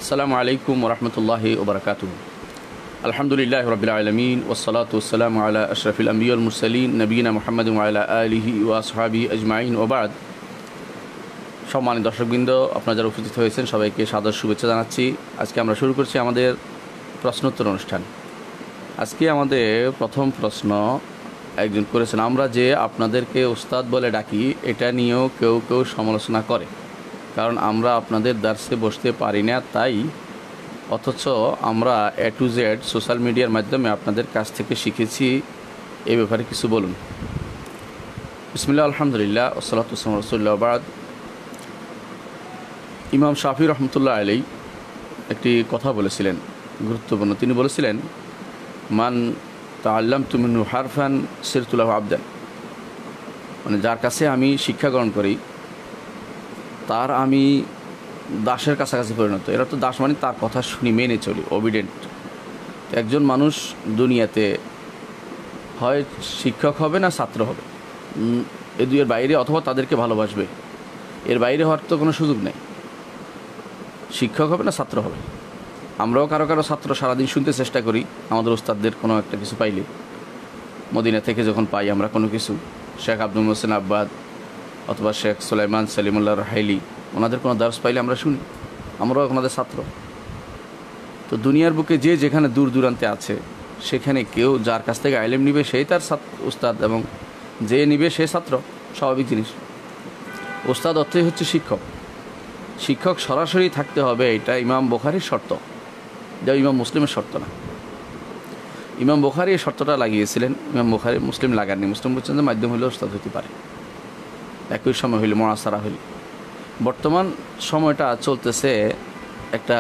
আসসালামু আলাইকুম ওয়া রাহমাতুল্লাহি ওয়া বারাকাতুহু। আলহামদুলিল্লাহি রাব্বিল আলামিন ওয়াসসালাতু ওয়াসসালামু আলা আশরাফিল আমবিয়া ওয়াল মুরসালিন নবিয়িনা মুহাম্মাদিন ওয়া আলা আলিহি ওয়া আসহাবিহি আজমাইন ওয়া বা'দ। সম্মানিত দর্শকবৃন্দ, আপনারা যারা উপস্থিত হয়েছেন সবাইকে সাদর শুভেচ্ছা জানাচ্ছি। আজকে আমরা শুরু করছি আমাদের প্রশ্নোত্তর অনুষ্ঠান। আজকে আমাদের প্রথম প্রশ্ন একজন করেছেন, আমরা যে আপনাদেরকে উস্তাদ বলে ডাকি এটা নিয়েও কেউ কেউ সমালোচনা করে, কারণ আমরা আপনাদের দার্সে বসতে পারি না, তাই অথচ আমরা A to Z সোশ্যাল মিডিয়ার মাধ্যমে আপনাদের কাছ থেকে শিখেছি। এই ব্যাপারে কিছু বলুন। বিসমিল্লাহ, আলহামদুলিল্লাহ, ওয়াসসালাতু ওয়াসসালামু আলা রাসূলিল্লাহ, বা'দ। ইমাম শাফি রহমতুল্লাহ আলাইহি একটি কথা বলেছিলেন গুরুত্বপূর্ণ। তিনি বলেছিলেন, মান তাআল্লামতু মিনহু হারফান সিরতু লাহু আবদান, মানে যার কাছে আমি শিক্ষা গ্রহণ করি তার আমি দাসের কাছাকাছি পরিণত। এরা তো দাস মানে তার কথা শুনি, মেনে চলি, অবিডেন্ট। একজন মানুষ দুনিয়াতে হয় শিক্ষক হবে না ছাত্র হবে, এ দুইয়ের বাইরে, অথবা তাদেরকে ভালোবাসবে, এর বাইরে হওয়ার তো কোনো সুযোগ নেই। শিক্ষক হবে না ছাত্র হবে। আমরাও কারো কারো ছাত্র সারাদিন শুনতে চেষ্টা করি আমাদের ওস্তাদদের কোনো একটা কিছু পাইলে। মদিনা থেকে যখন পাই আমরা কোনো কিছু, শেখ আব্দুল মোহসেন আব্বাদ অথবা শেখ সুলাইমান সালিমুল্লাহ রাহাইলি, ওনাদের কোনো দার্স পাইলে আমরা শুনি, আমরাও ওনাদের ছাত্র। তো দুনিয়ার বুকে যে যেখানে দূর দূরান্তে আছে সেখানে কেউ যার কাছ থেকে আইলেম নিবে সেই তার উস্তাদ, এবং যে নিবে সে ছাত্র, স্বাভাবিক জিনিস। উস্তাদ অর্থই হচ্ছে শিক্ষক। শিক্ষক সরাসরি থাকতে হবে, এটা ইমাম বুখারীর শর্ত, যা ইমাম মুসলিমের শর্ত না। ইমাম বুখারী এই শর্তটা লাগিয়েছিলেন, ইমাম বুখারী, মুসলিম লাগাননি। মুসলিম বলছেন যে মাধ্যম হলেও উস্তাদ হতে পারে, একই সময় হইলে, মুআসারা হইলে। বর্তমান সময়টা চলতেছে একটা,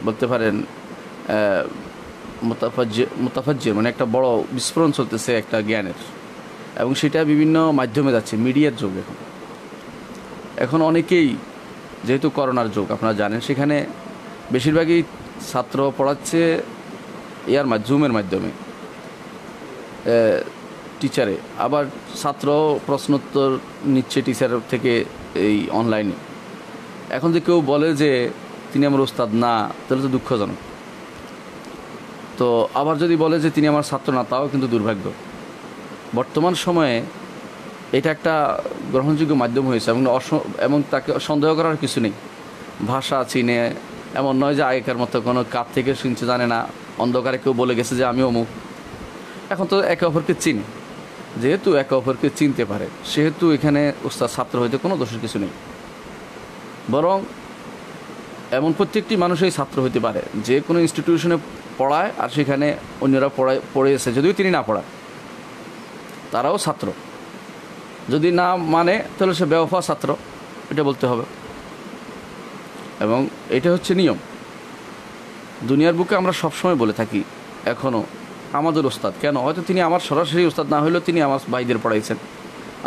বলতে পারেন মুতাফাজ্জির, মানে একটা বড় বিস্ফোরণ চলতেছে একটা জ্ঞানের, এবং সেটা বিভিন্ন মাধ্যমে যাচ্ছে। মিডিয়ার যুগ এখন অনেকেই, যেহেতু করোনার যুগ আপনারা জানেন, সেখানে বেশিরভাগই ছাত্র পড়াচ্ছে জুমের মাধ্যমে টিচারে, আবার ছাত্র প্রশ্নোত্তর নিচ্ছে টিচার থেকে এই অনলাইনে। এখন যে কেউ বলে যে তিনি আমার উস্তাদ না, তাহলে তো দুঃখজনক। তো আবার যদি বলে যে তিনি আমার ছাত্র না, তাও কিন্তু দুর্ভাগ্য। বর্তমান সময়ে এটা একটা গ্রহণযোগ্য মাধ্যম হয়েছে, এবং তাকে সন্দেহ করার কিছু নেই। ভাষা চিনে, এমন নয় যে আগেকার মতো কোনো কাপ থেকে শুনছে জানে না, অন্ধকারে কেউ বলে গেছে যে আমি অমুক। এখন তো একে অপরকে চিনি, যেহেতু একে অপরকে চিনতে পারে, সেহেতু এখানে উস্তাদ ছাত্র হইতে কোনো দোষের কিছু নেই। বরং এমন প্রত্যেকটি মানুষই ছাত্র হতে পারে, যে কোনো ইনস্টিটিউশনে পড়ায় আর সেখানে অন্যরা পড়েছে, যদিও তিনি না পড়ায়, তারাও ছাত্র। যদি না মানে তাহলে সে বেওফা ছাত্র, এটা বলতে হবে। এবং এটা হচ্ছে নিয়ম। দুনিয়ার বুকে আমরা সবসময় বলে থাকি এখনও, আমাদের ওস্তাদ কেন, হয়তো তিনি আমার সরাসরি ওস্তাদ না হলেও তিনি আমার ভাইদের পড়াইছেন,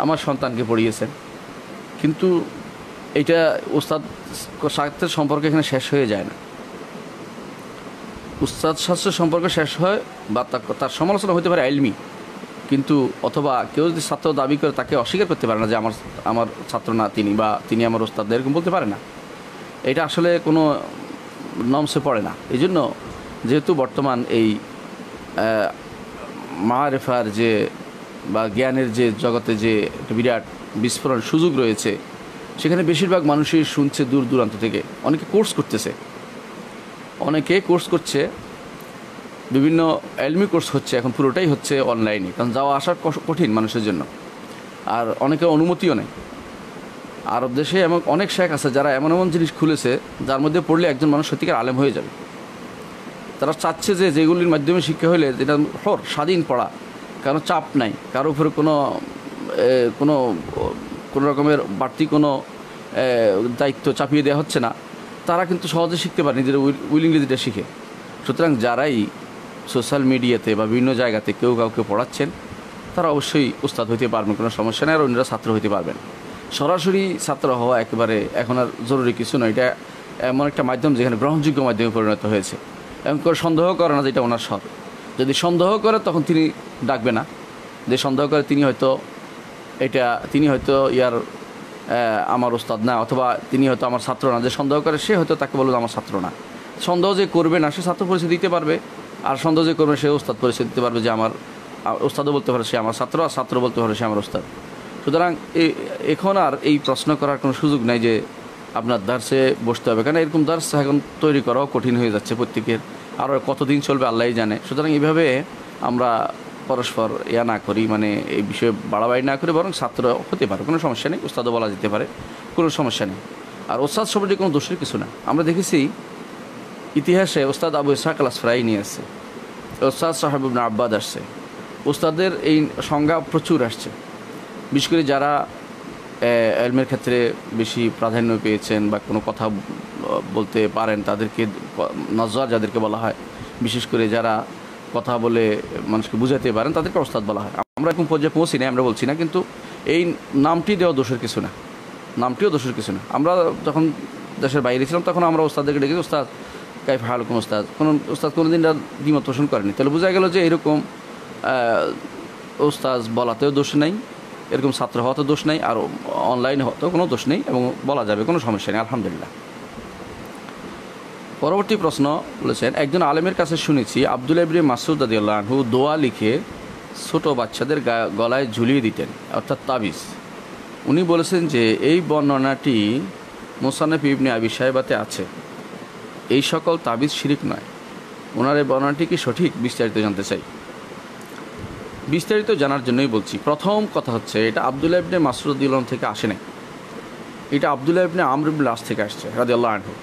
আমার সন্তানকে পড়িয়েছেন, কিন্তু এইটা ওস্তাদ সাথের সম্পর্ক এখানে শেষ হয়ে যায় না। উস্তাদ শাস্ত্রের সম্পর্ক শেষ হয়, বা তার সমালোচনা হতে পারে ইলমি, কিন্তু অথবা কেউ যদি ছাত্র দাবি করে তাকে অস্বীকার করতে পারে না যে আমার ছাত্র না তিনি, বা তিনি আমার ওস্তাদ, এরকম বলতে পারে না। এটা আসলে কোনো নমসে পড়ে না। এই জন্য যেহেতু বর্তমান এই মারেফার যে বা জ্ঞানের যে জগতে যে একটা বিরাট বিস্ফোরণ সুযোগ রয়েছে, সেখানে বেশিরভাগ মানুষই শুনছে দূর দূরান্ত থেকে। অনেকে কোর্স করছে, বিভিন্ন এলমি কোর্স হচ্ছে, এখন পুরোটাই হচ্ছে অনলাইনে, কারণ যাওয়া আসার কঠিন মানুষের জন্য, আর অনেকের অনুমতিও নেই। আরব দেশে এমন অনেক শেখ আছে যারা এমন এমন জিনিস খুলেছে যার মধ্যে পড়লে একজন মানুষ সত্যিকার আলেম হয়ে যাবে। তারা চাচ্ছে যে যেগুলির মাধ্যমে শিক্ষা হলে যেটা স্বাধীন পড়া, কারো চাপ নাই, কারো উপরে কোনো রকমের বাড়তি কোনো দায়িত্ব চাপিয়ে দেওয়া হচ্ছে না, তারা কিন্তু সহজে শিখতে পারে, নিজের উইলিংলি যেটা শিখে। সুতরাং যারাই সোশ্যাল মিডিয়াতে বা বিভিন্ন জায়গাতে কেউ কাউকে পড়াচ্ছেন, তারা অবশ্যই উস্তাদ হইতে পারবেন, কোনো সমস্যা নেই, আর অন্যরা ছাত্র হইতে পারবেন। সরাসরি ছাত্র হওয়া একেবারে এখন আর জরুরি কিছু নয়। এটা এমন একটা মাধ্যম যেখানে গ্রহণযোগ্য মাধ্যমে পরিণত হয়েছে, এবং কেউ সন্দেহ করে না যেটা ওনার সৎ। যদি সন্দেহ করে তখন তিনি ডাকবে না, যে সন্দেহ করে তিনি হয়তো আমার ওস্তাদ না, অথবা তিনি হয়তো আমার ছাত্র না, যে সন্দেহ করে সে হয়তো তাকে বলবে আমার ছাত্র না। সন্দেহ যে করবে না সে ছাত্র পরিচয় দিতে পারবে, আর সন্দেহ যে করবে সে ওস্তাদ পরিচয় দিতে পারবে, যে আমার ওস্তাদও বলতে পারে সে আমার ছাত্র, আর ছাত্র বলতে পারে সে আমার ওস্তাদ। সুতরাং এখন আর এই প্রশ্ন করার কোনো সুযোগ নাই যে আপনার দার্সে বসতে হবে, কারণ এরকম দার্স এখন তৈরি করাও কঠিন হয়ে যাচ্ছে প্রত্যেকের, আরও কতদিন চলবে আল্লাহই জানে। সুতরাং এইভাবে আমরা পরস্পর না করি, মানে এই বিষয়ে বাড়াবাড়ি না করে, বরং ছাত্র হতে পারে, কোনো সমস্যা নেই, ওস্তাদও বলা যেতে পারে, কোনো সমস্যা নেই। আর ওস্তাদ সম্পর্কে কোনো দোষের কিছু না। আমরা দেখেছি ইতিহাসে ওস্তাদ আবু ইসহাক আল আসফারাই নিয়ে আসছে, ওস্তাদ সাহেব ইবনে আব্বাদ আসছে, ওস্তাদের এই সংজ্ঞা প্রচুর আসছে। বিশেষ করে যারা এলমের ক্ষেত্রে বেশি প্রাধান্য পেয়েছেন বা কোনো কথা বলতে পারেন, তাদেরকে নজর যাদেরকে বলা হয়, বিশেষ করে যারা কথা বলে মানুষকে বুঝাতে পারেন তাদেরকে ওস্তাদ বলা হয়। আমরা এরকম পর্যায়ে পৌঁছি না, আমরা বলছি না, কিন্তু এই নামটি দেওয়া দোষের কিছু না, নামটিও দোষের কিছু না। আমরা যখন দেশের বাইরে ছিলাম তখন আমরা ওস্তাদদেরকে ডেকেছি ওস্তাদ কাইফ হালুকুম ওস্তাদ, কোনো ওস্তাদ কোনো দিন দ্বিমত পোষণ করেনি। তাহলে বোঝা গেল যে এরকম ওস্তাদ বলাতেও দোষ নেই, এরকম ছাত্র হওয়াতেও দোষ নেই, আর অনলাইনে হতেও কোনো দোষ নেই, এবং বলা যাবে, কোনো সমস্যা নেই, আলহামদুলিল্লাহ। পরবর্তী প্রশ্ন বলেছেন, একজন আলেমের কাছে শুনেছি আব্দুল্লাহ ইবনে মাসউদ রাদিয়াল্লাহু আনহু দোয়া লিখে ছোট বাচ্চাদের গলায় ঝুলিয়ে দিতেন, অর্থাৎ তাবিজ। উনি বলেছেন যে এই বর্ণনাটি মুসান্নাফ ইবনে আবি শাইবাতে আছে, এই সকল তাবিজ শিরিক নয়। ওনার এই বর্ণনাটি কি সঠিক? বিস্তারিত জানতে চাই। বিস্তারিত জানার জন্যই বলছি। প্রথম কথা হচ্ছে, এটা আব্দুল্লাহ ইবনে মাসউদ রাদিয়াল্লাহু আনহু থেকে আসে নাই, এটা আব্দুল্লাহ ইবনে আমর ইবনে আস থেকে আসছে রাদিয়াল্লাহু আনহু।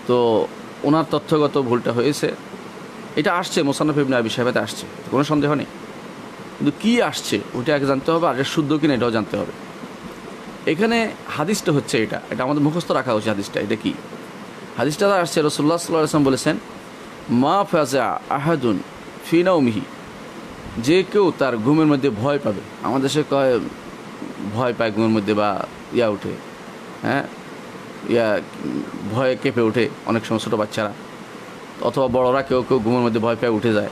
তো ওনার তথ্যগত ভুলটা হয়েছে, এটা আসছে মুসান্নাফ ইবনে আবি শাইবাতে আসছে, কোনো সন্দেহ নেই, কিন্তু কী আসছে ওটা আগে জানতে হবে, আর এটা শুদ্ধ কিনা এটাও জানতে হবে। এখানে হাদিসটা হচ্ছে এটা আমাদের মুখস্থ রাখা উচিত। হাদিসটা এটা কি? হাদিসটা আসছে রাসূলুল্লাহ সাল্লাল্লাহু আলাইহি ওয়াসাল্লাম বলেছেন, মা ফাজা আহাদুন ফি নাওমিহি, যে কেউ তার ঘুমের মধ্যে ভয় পাবে। আমাদের দেশে কয় ভয় পায় ঘুমের মধ্যে, বা উঠে, হ্যাঁ, ভয়ে কেঁপে ওঠে অনেক সময় ছোটো বাচ্চারা, অথবা বড়রা কেউ কেউ ঘুমের মধ্যে ভয় পেয়ে উঠে যায়।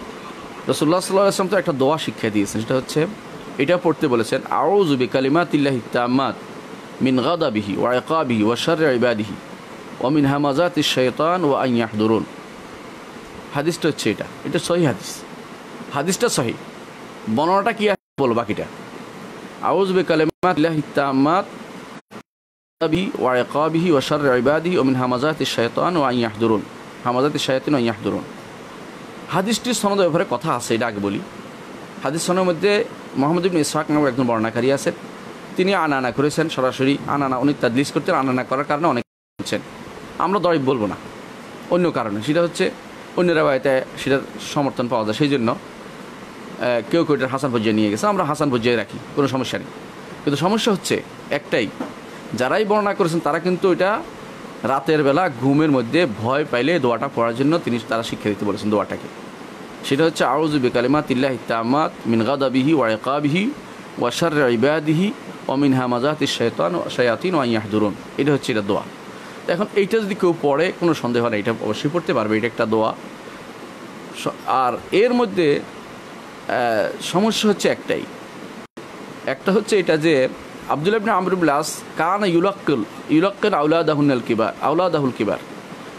রাসূলুল্লাহ সাল্লাল্লাহু আলাইহি ওয়াসাল্লাম তো একটা দোয়া শিক্ষা দিয়েছেন, সেটা হচ্ছে এটা পড়তে বলেছেন, আউযু বিকালিমাতিল্লাহি তাম্মাত মিন গাদাবিহি ওয়া ইকাবিহি ওয়া শাররি ইবাদিহি ওয়া মিন হামাযাতিশ শাইতান ওয়া আন ইয়াহদুরুন। হাদিসটা হচ্ছে এটা সহিহ হাদিস, হাদিসটা সহিহ। বর্ণনাটা কি বলো বাকিটা? আউযু বিকালিমাতিল্লাহি তাম্মাত ওয়া ইকাবিহি ওয়া শাররি ইবাদিহি ওয়া মিন হামাযাতিশ শাইতান ওয়া আন ইয়াহদুরুন, হামাযাতিশ শায়াতিন ওয়া আন ইয়াহদুরুন। হাদিসটির সনদের ব্যাপারে কথা আছে, এটা আগে বলি। হাদিস সনদের মধ্যে মুহাম্মদ ইবনে ইসহাক নামক একজন বর্ণনাকারী আছেন, তিনি আনানা করেছেন, সরাসরি আনানা, উনি তাদলিস করতেন, আনানা করার কারণে অনেক বলছেন। আমরা দরিব বলবো না, অন্য কারণে, সেটা হচ্ছে অন্য রাওয়ায়াতে সেটার সমর্থন পাওয়া যায়, সেই জন্য কেউ কেউ এটার হাসান পর্যায়ে নিয়ে গেছে, আমরা হাসান পর্যায়ে রাখি, কোনো সমস্যা নেই। কিন্তু সমস্যা হচ্ছে একটাই, যারাই বর্ণনা করেছেন তারা কিন্তু এটা রাতের বেলা ঘুমের মধ্যে ভয় পাইলে দোয়াটা পড়ার জন্য তারা শিক্ষা দিতে বলেছেন দোয়াটাকে। সেটা হচ্ছে আউযু বিকালিমাতিল্লাহি তাম্মাত মিন গাদাবিহি ওয়া ইকাবিহি ওয়া শাররি ইবাদিহি ওয়া মিন হামাযাতিশ শায়াতিন ওয়া আন ইয়াহদুরুন। এটা হচ্ছে এটা দোয়া। এখন এইটা যদি কেউ পড়ে কোনো সন্দেহ নেই, এটা অবশ্যই পড়তে পারবে, এটা একটা দোয়া। আর এর মধ্যে সমস্যা হচ্ছে একটাই, একটা হচ্ছে এটা যে আব্দুল্লাহ ইবনে আমর ইবনে আস কানা ইউলাক্কিল আওলাদাহুল কিবার,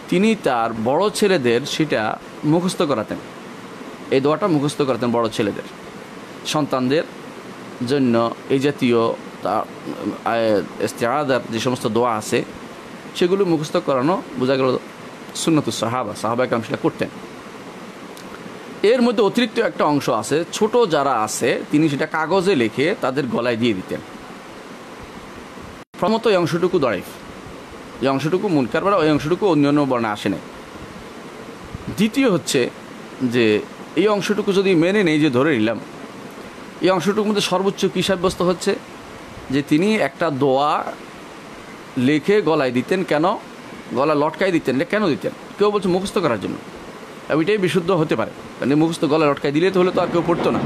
তিনি তার বড় ছেলেদের সেটা মুখস্থ করাতেন, এই দোয়াটা মুখস্থ করাতেন বড় ছেলেদের, সন্তানদের জন্য এই জাতীয় ইস্তিআযার যে সমস্ত দোয়া আছে সেগুলো মুখস্থ করানো বোঝা গেল সুন্নাতুস সাহাবা কেরাম সেটা করতেন। এর মধ্যে অতিরিক্ত একটা অংশ আছে, ছোট যারা আছে তিনি সেটা কাগজে লিখে তাদের গলায় দিয়ে দিতেন। প্রথমত এই অংশটুকু দরিফ, এই অংশটুকু মুনকার, ওই অংশটুকু অন্যান্য বর্ণে আসে নাই। দ্বিতীয় হচ্ছে যে এই অংশটুকু যদি মেনে নেই, যে ধরে নিলাম এই অংশটুকুর মধ্যে সর্বোচ্চ কী সাব্যস্ত হচ্ছে যে তিনি একটা দোয়া লিখে গলায় দিতেন। কেন গলা লটকাই দিতেন? কেন দিতেন? কেউ বলছে মুখস্থ করার জন্য, এটাই বিশুদ্ধ হতে পারে, কারণ মুখস্থ গলায় লটকাই দিলে তো হলে তো আর কেউ পড়তো না।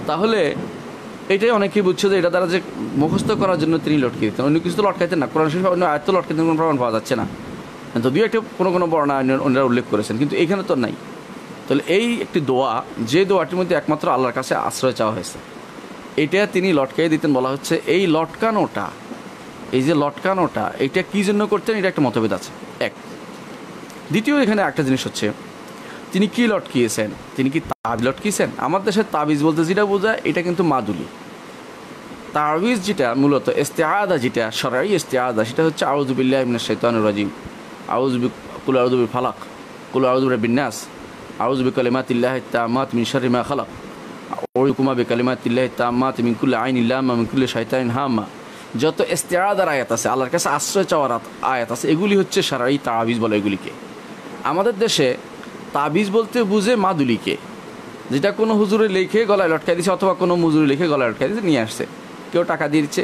তাহলে এটাই অনেকেই বুঝছে যে এটা দ্বারা যে মুখস্থ করার জন্য তিনি লটকে দিতেন, অন্য কিছু তো লটকাইতেন না, কোরআন শরীফ অন্য আয়াত তো লটকাইতেন, কোনো প্রমাণ পাওয়া যাচ্ছে না, যদিও একটা কোনো বর্ণনা অন্যরা উল্লেখ করেছেন, কিন্তু এখানে তো নাই। তাহলে এই একটি দোয়া, যে দোয়াটির মধ্যে একমাত্র আল্লাহর কাছে আশ্রয় চাওয়া হয়েছে, এটা তিনি লটকাই দিতেন। বলা হচ্ছে এই লটকানোটা, এই যে লটকানোটা, এটা কী জন্য করতেন, এটা একটা মতভেদ আছে এক। দ্বিতীয় এখানে একটা জিনিস হচ্ছে, তিনি কি লটকিয়েছেন, তিনি কি তাবিজ লটকিয়েছেন? আমার দেশের তাবিজ বলতে যেটা বোঝায় এটা কিন্তু মাদুলি। তাবিজ যেটা মূলত ইস্তেআদা, যেটা শরঈ ইস্তেআদা, সেটা হচ্ছে আউযু বিল্লাহি মিনাশ শাইতানির রাজিম, কুল আউযু বিল ফালাক, কুল আউযু বিরাব্বিন নাস, আউযু বিকালিমাতিল্লাহি তাম্মাতি মিন শাররি মা খালাক, আউযুকুমা বিকালিমাতিল্লাহি তাম্মাতি মিন কুল্লি আইনিন লাম্মা মিন কুল্লি শাইতানিন হাম্মা। যত ইস্তেআদার আয়াত আছে, আল্লাহর কাছে আশ্রয় চাওয়ার আয়াত আছে, এগুলি হচ্ছে শরঈ তাবিজ বলে এগুলিকে। আমাদের দেশে তাবিজ বলতে বুঝে মাদুলিকে, যেটা কোনো হুজুরে লিখে গলায় লটকাই দিচ্ছে অথবা কোনো মুজুরি লিখে গলায় লটকাই দিচ্ছে, নিয়ে আসছে, কেউ টাকা দিয়ে দিচ্ছে,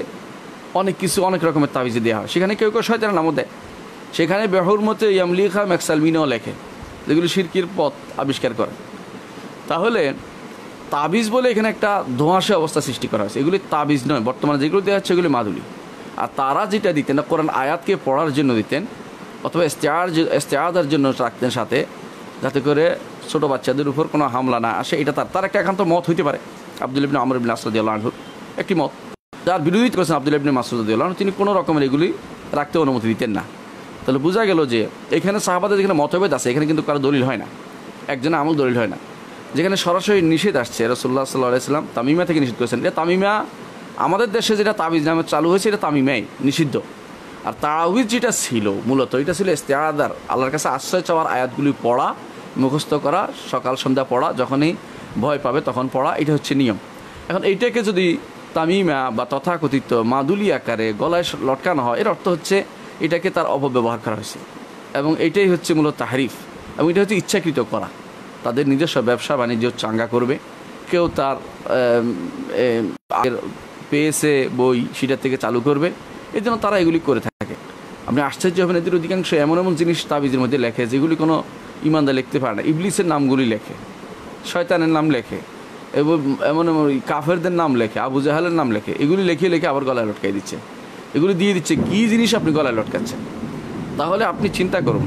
অনেক কিছু অনেক রকমের তাবিজে দেওয়া হয়। সেখানে কেউ কেউ শয়তানের নামও দেয়, সেখানে বেহুর মতে ইয়ামলিখা ম্যাকসালমিনও লেখে, যেগুলো শিরকির পথ আবিষ্কার করে। তাহলে তাবিজ বলে এখানে একটা ধোঁয়াশে অবস্থা সৃষ্টি করা হয়েছে। এগুলি তাবিজ নয়, বর্তমানে যেগুলো দেওয়া হচ্ছে এগুলি মাদুলি। আর তারা যেটা দিতেন না, কোরআন আয়াতকে পড়ার জন্য দিতেন অথবা ইস্তেআদার জন্য রাখতেন সাথে, যাতে করে ছোটো বাচ্চাদের উপর কোনো হামলা না আসে। এটা তার একটা একান্ত মত হইতে পারে। আব্দুল্লাহ ইবনে আমর ইবনে আস রাদিয়াল্লাহু আনহুর একটি মত, যার বিরোধিতা করেছেন আব্দুল্লাহ ইবনে মাসউদ রাদিয়াল্লাহু আনহু, তিনি কোনো রকমের এগুলি রাখতে অনুমতি দিতেন না। তাহলে বোঝা গেল যে এখানে সাহাবাদের যেখানে মতভেদ আছে, এখানে কিন্তু কারো দলিল হয় না, একজনের আমল দলিল হয় না। যেখানে সরাসরি নিষেধ আসছে, রাসূলুল্লাহ সাল্লাল্লাহু আলাইহি ওয়াসাল্লাম তামিমা থেকে নিষেধ করেছেন। এটা তামিমা আমাদের দেশে যেটা তাবিজ নামে চালু হয়েছে, এটা তামিমাই নিষিদ্ধ। আর তাওয়িজ যেটা ছিল মূলত, এটা ছিল ইস্তেআদার, আল্লাহর কাছে আশ্রয় চাওয়ার আয়াতগুলি পড়া, মুখস্থ করা, সকাল সন্ধ্যা পড়া, যখনই ভয় পাবে তখন পড়া, এটা হচ্ছে নিয়ম। এখন এইটাকে যদি তামিমা বা তথাকথিত মাদুলি আকারে গলায় লটকানো হয়, এর অর্থ হচ্ছে এটাকে তার অপব্যবহার করা হয়েছে, এবং এটাই হচ্ছে মূলত তাহরিফ, এবং এটা হচ্ছে ইচ্ছাকৃত করা। তাদের নিজস্ব ব্যবসা বাণিজ্য চাঙ্গা করবে, কেউ তার পেয়েছে বই সেটার থেকে চালু করবে, এই জন্য তারা এগুলি করে থাকে। আপনি আশ্চর্য হবেন, এদের অধিকাংশ এমন এমন জিনিস তাবিজের মধ্যে লেখে যেগুলি কোনো ইমানদার লিখতে পারে না। ইবলিসের নামগুলি লেখে, শয়তানের নাম লেখে, এবং এমন এমন কাফেরদের নাম লেখে, আবু জাহালের নাম লেখে, এগুলি লিখে লিখে আবার গলায় লটকাই দিচ্ছে, এগুলি দিয়ে দিচ্ছে। কী জিনিস আপনি গলায় লটকাচ্ছেন? তাহলে আপনি চিন্তা করুন,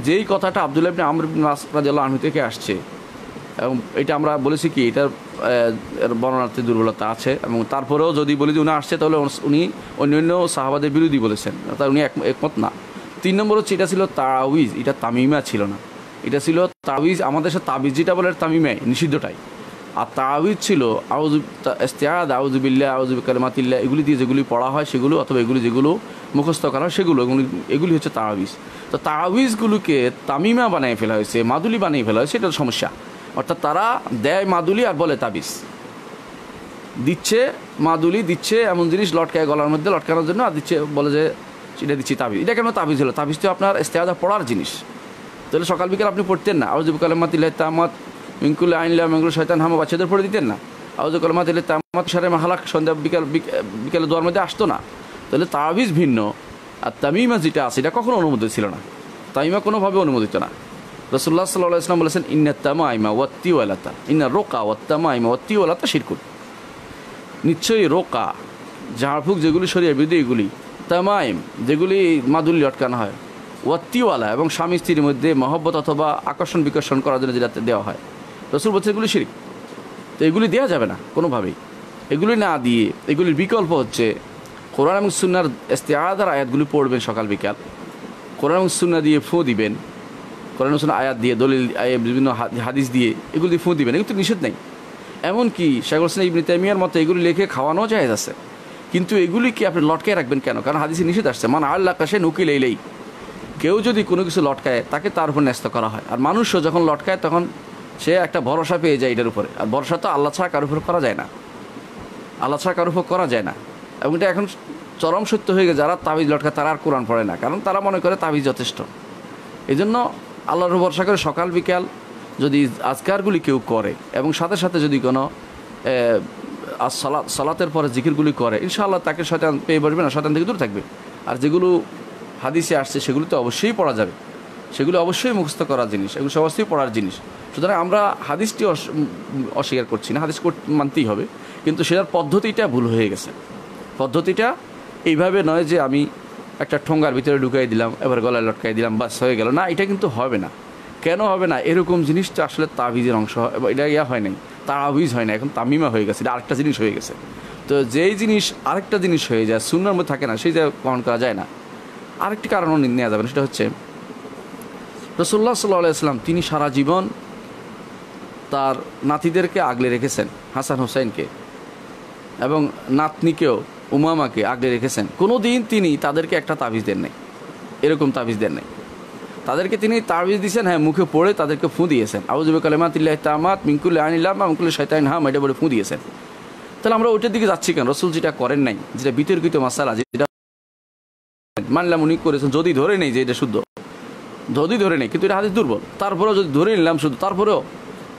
যেই কথাটা আব্দুল্লাহ ইবনে আমর ইবনে আস রাদিয়াল্লাহু আনহু থেকে আসছে, এবং এটা আমরা বলেছি কি এটার বর্ণনার্থে দুর্বলতা আছে, এবং তারপরেও যদি বলি যে উনি আসছে, তাহলে উনি অন্যান্য সাহাবাদের বিরোধী বলেছেন, তাই উনি একমত না। 3 নম্বর হচ্ছে এটা ছিল তাওয়িজ, এটা তামিমা ছিল না, এটা ছিল তাওয়িজ। আমাদের সাথে তাবিজ যেটা বলে তামিমাই নিষিদ্ধটাই, আর তাওয়িজ ছিল আউযু ইস্তেআদ, আউযু বিল্লাহ, আউযু বিকালিমাতিল্লাহ, এগুলি দিয়ে যেগুলি পড়া হয় সেগুলো, অথবা এগুলি যেগুলো মুখস্থ করা হয় সেগুলো, এগুলি হচ্ছে তাওয়িজ। তো তাওয়িজগুলোকে তামিমা বানিয়ে ফেলা হয়েছে, মাদুলি বানিয়ে ফেলা হয়েছে, এটা সমস্যা। অর্থাৎ তারা দেয় মাদুলি আর বলে তাবিজ, দিচ্ছে মাদুলি, দিচ্ছে এমন জিনিস লটকায় গলার মধ্যে লটকানোর জন্য, আর দিচ্ছে বলে যে এটা দিচ্ছি তাবিজ। এটা কেন তাবিজ হলো? তাবিজ তো আপনার ইস্তেআদা পড়ার জিনিস, তাহলে সকাল বিকাল আপনি পড়তেন না? আউযু বিকালিমাতিল্লাহি তাম্মাতি মিন কুল্লি আইনিন লাম্মা মিন কুল্লি শাইতানিন হাম্মা বাচ্চাদের পড়ে দিতেন না? আউযু বিকালিমাতিল্লাহি তাম্মাতি মিন শাররি মা খালাক সন্ধ্যা বিকালে দোয়ার মধ্যে আসতো না? তাহলে তাবিজ ভিন্ন, আর তামিমা যেটা আছে এটা কখনো অনুমোদিত ছিল না, তামিমা কোনোভাবে অনুমোদিত না। রাসূলুল্লাহ সাল্লাল্লাহু আলাইহি ওয়াসাল্লাম বলেছেন, ইন্নাত তামাইমা ওয়াত তিওয়ালাতা, ইন্না রোকা ওয়াত তামাইমা ওয়াত তিওয়ালাতা শিরকুন। নিশ্চয়ই রোকা, ঝাড়ফুঁক যেগুলি শরীয়ত বিরোধী, এগুলি তামাইম যেগুলি মাদুলি লটকানো হয়, ওয়াত্তিওয়ালা এবং স্বামী স্ত্রীর মধ্যে মহব্বত অথবা আকর্ষণ বিকর্ষণ করার জন্য যেটা দেওয়া হয়, রাসূল বলছেন এগুলি শিরক। তো এগুলি দেওয়া যাবে না কোনোভাবেই। এগুলি না দিয়ে এগুলির বিকল্প হচ্ছে কোরআন এবং সুন্নাহর ইস্তেআদার আয়াতগুলি পড়বেন সকাল বিকাল, কোরআন এবং সুন্নাহ দিয়ে ফু দিবেন, কোরআন এবং সুন্নাহ আয়াত দিয়ে, দলিল বিভিন্ন হাদিস দিয়ে এগুলি দিয়ে ফু দিবেন, এগুলো তো নিষেধ নেই। এমনকি শাইখুল ইসলাম ইবনে তাইমিয়ার মতো এগুলি লিখে খাওয়ানো জায়েজ আছে, কিন্তু এগুলিকে আপনি লটকায় রাখবেন কেন? কারণ হাদিসে নিষেধ আসছে, মান আল্লাকা সে নুকিল এইলেই, কেউ যদি কোনো কিছু লটকায় তাকে তার উপর ন্যস্ত করা হয়। আর মানুষও যখন লটকায় তখন সে একটা ভরসা পেয়ে যায় এটার উপরে, আর ভরসা তো আল্লাহ ছাড়া কারোর উপর করা যায় না, আল্লাহ ছাড়া কারোর উপর করা যায় না। এবং এটা এখন চরম সত্য হয়ে গেছে, যারা তাবিজ লটকায় তারা আর কোরআন পড়ে না, কারণ তারা মনে করে তাবিজ যথেষ্ট। এই জন্য আল্লাহর ভরসা করে সকাল বিকাল যদি আজকারগুলি কেউ করে, এবং সাথে সাথে যদি কোনো সালাতের পরে জিকিরগুলি করে, ইনশাআল্লাহ তাকে শয়তান পেয়ে বসবে না, শয়তান থেকে দূরে থাকবে। আর যেগুলো হাদিসে আসছে সেগুলো তো অবশ্যই পড়া যাবে, সেগুলো অবশ্যই মুখস্থ করার জিনিস, এগুলো অবশ্যই পড়ার জিনিস। সুতরাং আমরা হাদিসটি অস্বীকার করছি না, হাদিস মানতেই হবে, কিন্তু সেটার পদ্ধতিটা ভুল হয়ে গেছে। পদ্ধতিটা এইভাবে নয় যে আমি একটা ঠোঙ্গার ভিতরে ঢুকাই দিলাম, এবার গলায় লটকাই দিলাম, বাস হয়ে গেল, না, এটা কিন্তু হবে না। কেন হবে না? এরকম জিনিসটা আসলে তাবিজের অংশ, এটা হয় নাই। তাবিজ হয় না, এখন তামিমা হয়ে গেছে, এটা আরেকটা জিনিস হয়ে গেছে। তো যেই জিনিস আরেকটা জিনিস হয়ে যায়, সুন্নাহর মধ্যে থাকে না, সেই জায়গায় গ্রহণ করা যায় না। আরেকটি কারণও নেওয়া যাবে না, সেটা হচ্ছে রাসূলুল্লাহ সাল্লাল্লাহু আলাইহি ওয়াসাল্লাম তিনি সারা জীবন তার নাতিদেরকে আগলে রেখেছেন, হাসান হোসেনকে এবং নাতনিকেও উমামাকে আগলে রেখেছেন। কোনো দিন তিনি তাদেরকে একটা তাবিজ দেন নাই, এরকম তাবিজ দেন নাই। তাদেরকে তিনি তাবিজ দিয়েছেন, হ্যাঁ, মুখে পড়ে তাদেরকে ফুঁ দিয়েছেন, আউযু বিকালিমাতিল্লাহি তাম্মাত মিন কুল্লি আইনিন লাম্মা মিন কুল্লি শাইতানিন হাম, এটা বলে ফুঁ দিয়েছেন। তাহলে আমরা ওইটার দিকে যাচ্ছি কেন? রাসূল যেটা করেন নাই, যেটা বিতর্কিত মাসালা, যেটা মানলাম উনি করেছেন, যদি ধরে নেই যে এটা শুদ্ধ, যদি ধরে নেই, কিন্তু এটা হাদিস দুর্বল, তারপরেও যদি ধরে নিলাম শুদ্ধ, তারপরেও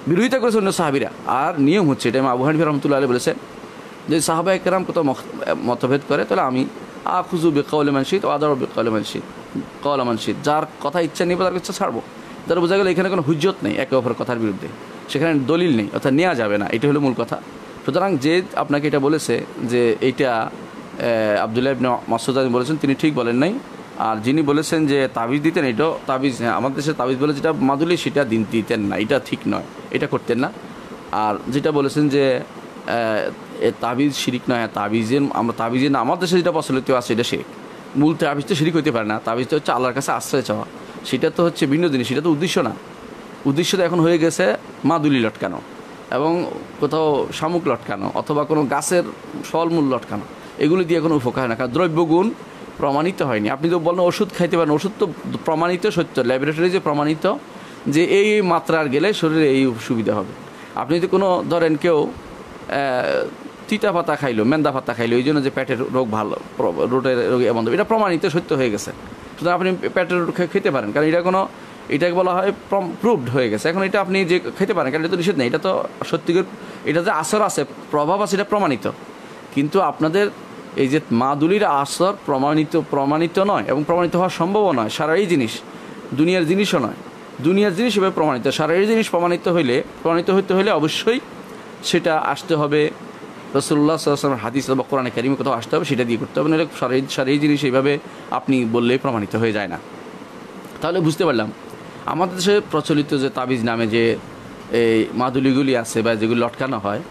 বিরোধিতা করেছে অন্য সাহাবীরা। আর নিয়ম হচ্ছে, এটা আবু হানিফা রাহমাতুল্লাহ আলাইহি বলেছেন, যদি সাহাবায়ে কেরাম কত মতভেদ করে, তাহলে আমি আখুযু বিকাউলি মান শিত ওয়া আদারু বিকাউলি মান শিত, কওলা মান শিত, যার কথা ইচ্ছা নেই তার ইচ্ছা ছাড়বো। তার বোঝা গেল এখানে কোনো হুজ্জত নেই একে অপরের কথার বিরুদ্ধে, সেখানে দলিল নেই, অর্থাৎ নেওয়া যাবে না, এটা হলো মূল কথা। সুতরাং যে আপনাকে এটা বলেছে যে এইটা আব্দুল্লাহ ইবনে মাসউদ বলেছেন, তিনি ঠিক বলেন নাই। আর যিনি বলেছেন যে তাবিজ দিতেন, এটাও তাবিজ, হ্যাঁ, আমাদের দেশে তাবিজ বলে যেটা মাদুলি, সেটা দিতেন না, এটা ঠিক নয়, এটা করতেন না। আর যেটা বলেছেন যে তাবিজ শিরিক নয়, তাবিজের আমরা তাবিজের না, আমার দেশে যেটা প্রচলিত আছে এটা শিরিক। মূল তাবিজ তো শিরিক হতে পারে না, তাবিজ তো হচ্ছে আল্লাহর কাছে আশ্রয় চাওয়া, সেটা তো হচ্ছে ভিন্ন জিনিস, সেটা তো উদ্দেশ্য না। উদ্দেশ্য তো এখন হয়ে গেছে মাদুলি লটকানো এবং কোথাও শামুক লটকানো অথবা কোনো গাছের ফলমূল লটকানো, এগুলো দিয়ে কোনো উপকার না, কারণ দ্রব্যগুণ প্রমাণিত হয়নি। আপনি তো বলেন ওষুধ খাইতে পারেন, ওষুধ তো প্রমাণিত সত্য, ল্যাবরেটরি যে প্রমাণিত যে এই মাত্রার গেলে শরীরে এই সুবিধা হবে। আপনি যদি কোনো ধরেন কেউ তিতা পাতা খাইলো, মেন্দা পাতা খাইলো, এই জন্য যে পেটের রোগ ভালো, রোগের রোগ বন্ধ, এটা প্রমাণিত সত্য হয়ে গেছে, সুতরাং আপনি পেটের রোগ খেতে পারেন, কারণ এটা কোনো, এটাকে বলা হয় প্রুভড হয়ে গেছে। এখন এটা আপনি যে খেতে পারেন, কারণ এটা তো নিষেধ নেই, এটা তো সত্যিকার, এটা যে আসর আছে, প্রভাব আছে, এটা প্রমাণিত। কিন্তু আপনাদের এই যে মাদুলির আসর প্রমাণিত নয় এবং প্রমাণিত হওয়া সম্ভব নয়। শারঈ জিনিস, দুনিয়ার জিনিসও নয়, দুনিয়ার জিনিস এভাবে প্রমাণিত। শারঈ জিনিস প্রমাণিত হতে হলে অবশ্যই সেটা আসতে হবে রাসূলুল্লাহ সাল্লাল্লাহু আলাইহি ওয়াসাল্লামের হাদিস বা কোরআনে কারিমে কোথাও আসতে হবে, সেটা দিয়ে করতে হবে, নাহলে শারঈ জিনিস এইভাবে আপনি বললেই প্রমাণিত হয়ে যায় না। তাহলে বুঝতে পারলাম আমাদের দেশে প্রচলিত যে তাবিজ নামে যে এই মাদুলিগুলি আছে বা যেগুলি লটকানো হয়,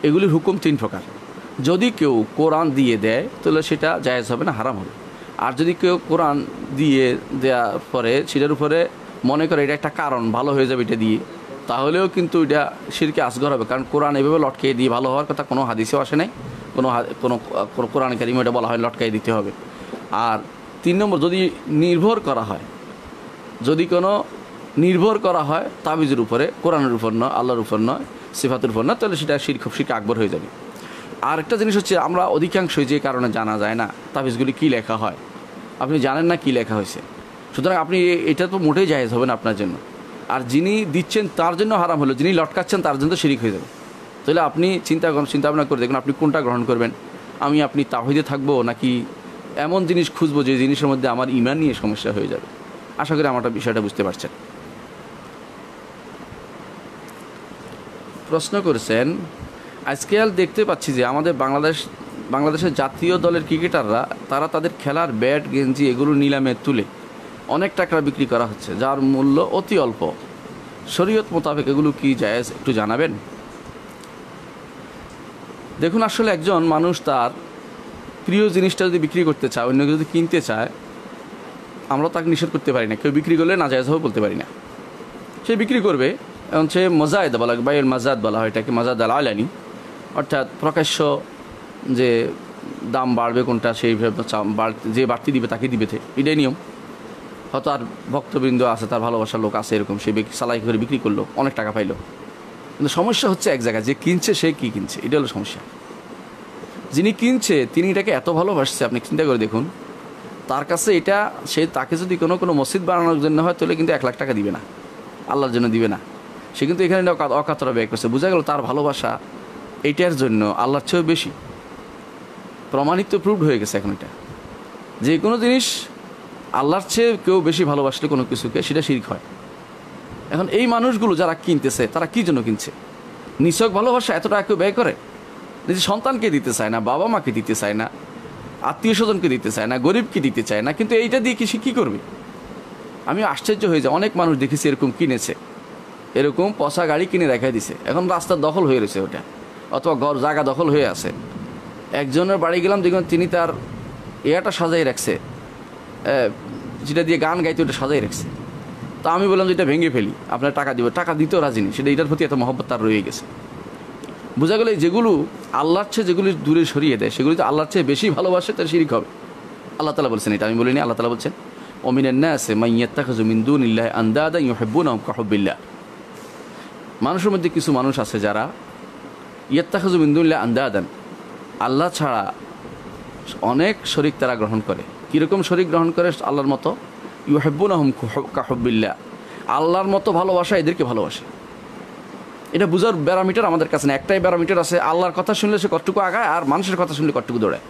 এগুলির হুকুম 3 প্রকার। যদি কেউ কোরআন দিয়ে দেয় তাহলে সেটা জায়েজ হবে না, হারাম হবে। আর যদি কেউ কোরআন দিয়ে দেওয়ার পরে সেটার উপরে মনে করে এটা একটা কারণ ভালো হয়ে যাবে এটা দিয়ে, তাহলেও কিন্তু এটা শিরকে আসগর হবে, কারণ কোরআন এভাবে লটকিয়ে দিয়ে ভালো হওয়ার কথা কোনো হাদিসেও আসে নাই, কোনো কোরআন কারিমে এটা বলা হয় লটকাই দিতে হবে। আর 3 নম্বর, যদি নির্ভর করা হয়, যদি কোনো নির্ভর করা হয় তাবিজের উপরে, কোরআনের উপর নয়, আল্লাহর উপর নয়, সিফাতের উপর নয়, তাহলে সেটা শিরকে আকবর হয়ে যাবে। আর একটা জিনিস হচ্ছে, আমরা অধিকাংশই যে কারণে জানা যায় না তাবিজগুলি কী লেখা হয়, আপনি জানেন না কী লেখা হয়েছে, সুতরাং আপনি এটা তো মোটেই জায়েজ হবে না আপনার জন্য। আর যিনি দিচ্ছেন তার জন্য হারাম হলো, যিনি লটকাচ্ছেন তার জন্য তো শিরিক হয়ে যাবে। তাহলে আপনি চিন্তা ভাবনা করে দেখুন আপনি কোনটা গ্রহণ করবেন। আপনি তাওহীদে থাকবো নাকি এমন জিনিস খুঁজবো যে জিনিসের মধ্যে আমার ঈমান নিয়ে সমস্যা হয়ে যাবে। আশা করি আমার বিষয়টা বুঝতে পারছেন। প্রশ্ন করেছেন, আজকাল দেখতে পাচ্ছি যে আমাদের বাংলাদেশের জাতীয় দলের ক্রিকেটাররা তারা তাদের খেলার ব্যাট, গেঞ্জি এগুলো নিলামে তুলে অনেক টাকা বিক্রি করা হচ্ছে, যার মূল্য অতি অল্প। শরীয়ত মোতাবেক এগুলো কি জায়েজ, একটু জানাবেন। দেখুন, আসলে একজন মানুষ তার প্রিয় জিনিসটা যদি বিক্রি করতে চায়, অন্য কেউ যদি কিনতে চায়, আমরা তাকে নিষেধ করতে পারি না। কেউ বিক্রি করলে না জায়েজ হবে বলতে পারি না, সে বিক্রি করবে। এবং সে মাজাদ বলা হয়, বাইয়ের মাজাদ বলা হয় এটাকে, মাজাদ আল আলানি, অর্থাৎ প্রকাশ্য যে দাম বাড়বে কোনটা সেই যে বাড়তি দিবে তাকে দিবে, এটাই নিয়ম। হয়তো আর ভক্তবৃন্দ আছে, তার ভালোবাসার লোক আছে, এরকম সে সালাই করে বিক্রি করলো, অনেক টাকা পাইলো। কিন্তু সমস্যা হচ্ছে এক জায়গায়, যে কিনছে সে কি কিনছে, এটা হলো সমস্যা। যিনি কিনছে তিনি এটাকে এত ভালোবাসছে, আপনি চিন্তা করে দেখুন, তার কাছে এটা, সে তাকে যদি কোনো মসজিদ বানানোর জন্য হয় তাহলে কিন্তু 1 লাখ টাকা দিবে না, আল্লাহর জন্য দিবে না। সে কিন্তু এখানে অকাতরা ব্যয় করছে, বোঝা গেল তার ভালোবাসা এইটার জন্য আল্লাহর চেয়েও বেশি। প্রমাণিত, প্রুভড হয়ে গেছে এখন এটা। যে কোনো জিনিস আল্লাহর চেয়ে কেউ বেশি ভালোবাসলে কোনো কিছুকে, সেটা শিরক হয়। এখন এই মানুষগুলো যারা কিনতেছে তারা কী জন্য কিনছে? নিছক ভালোবাসা এত টাকা কেউ ব্যয় করে? নিজের সন্তানকে দিতে চায় না, বাবা মাকে দিতে চায় না, আত্মীয় স্বজনকে দিতে চায় না, গরিবকে দিতে চায় না, কিন্তু এইটা দিয়ে সে কী করবে? আমি আশ্চর্য হয়ে যাই, অনেক মানুষ দেখেছি এরকম কিনেছে, এরকম পচা গাড়ি কিনে রেখে দিছে, এখন রাস্তা দখল হয়ে রয়েছে ওটা, অথবা ঘর জায়গা দখল হয়ে আছে। একজনের বাড়ি গেলাম, দেখুন তিনি তার ইয়াটা সাজাই রাখছে, যেটা দিয়ে গান গাইতে ওটা সাজাই রাখছে। তো আমি বললাম যে এটা ভেঙে ফেলি, আপনার টাকা দিব, টাকা দিতেও রাজি নেই, সেটা এটার প্রতি এত মহব্বত তার রয়ে গেছে। বোঝা গেল যেগুলো আল্লাহর চেয়ে যেগুলি দূরে সরিয়ে দেয় সেগুলি তো আল্লাহর চেয়ে বেশি ভালোবাসে, তার শিরিক হবে। আল্লাহ তাআলা বলছেন, এটা আমি বলিনি, আল্লাহ তাআলা বলছেন ওমিনান নাসি মান ইয়াত্তাখিযু মিন দুনিল্লাহি আনদাদা ইউহিব্বুনাহুম কাহুব্বিল্লাহ। মানুষের মধ্যে কিছু মানুষ আছে যারা ইয়াত্তাখিযু মিন দুনিল্লাহি আনদাদান, আল্লাহ ছাড়া অনেক শরিক তারা গ্রহণ করে। কীরকম শরিক গ্রহণ করে? আল্লাহর মতো, ইউহিব্বুনাহুম কাহুব্বিল্লাহ, আল্লাহর মতো ভালোবাসা এদেরকে ভালোবাসে। এটা বুঝার ব্যারামিটার আমাদের কাছে না, একটাই ব্যারামিটার আছে, আল্লাহর কথা শুনলে সে কতটুকু আগায় আর মানুষের কথা শুনলে কতটুকু দৌড়ায়।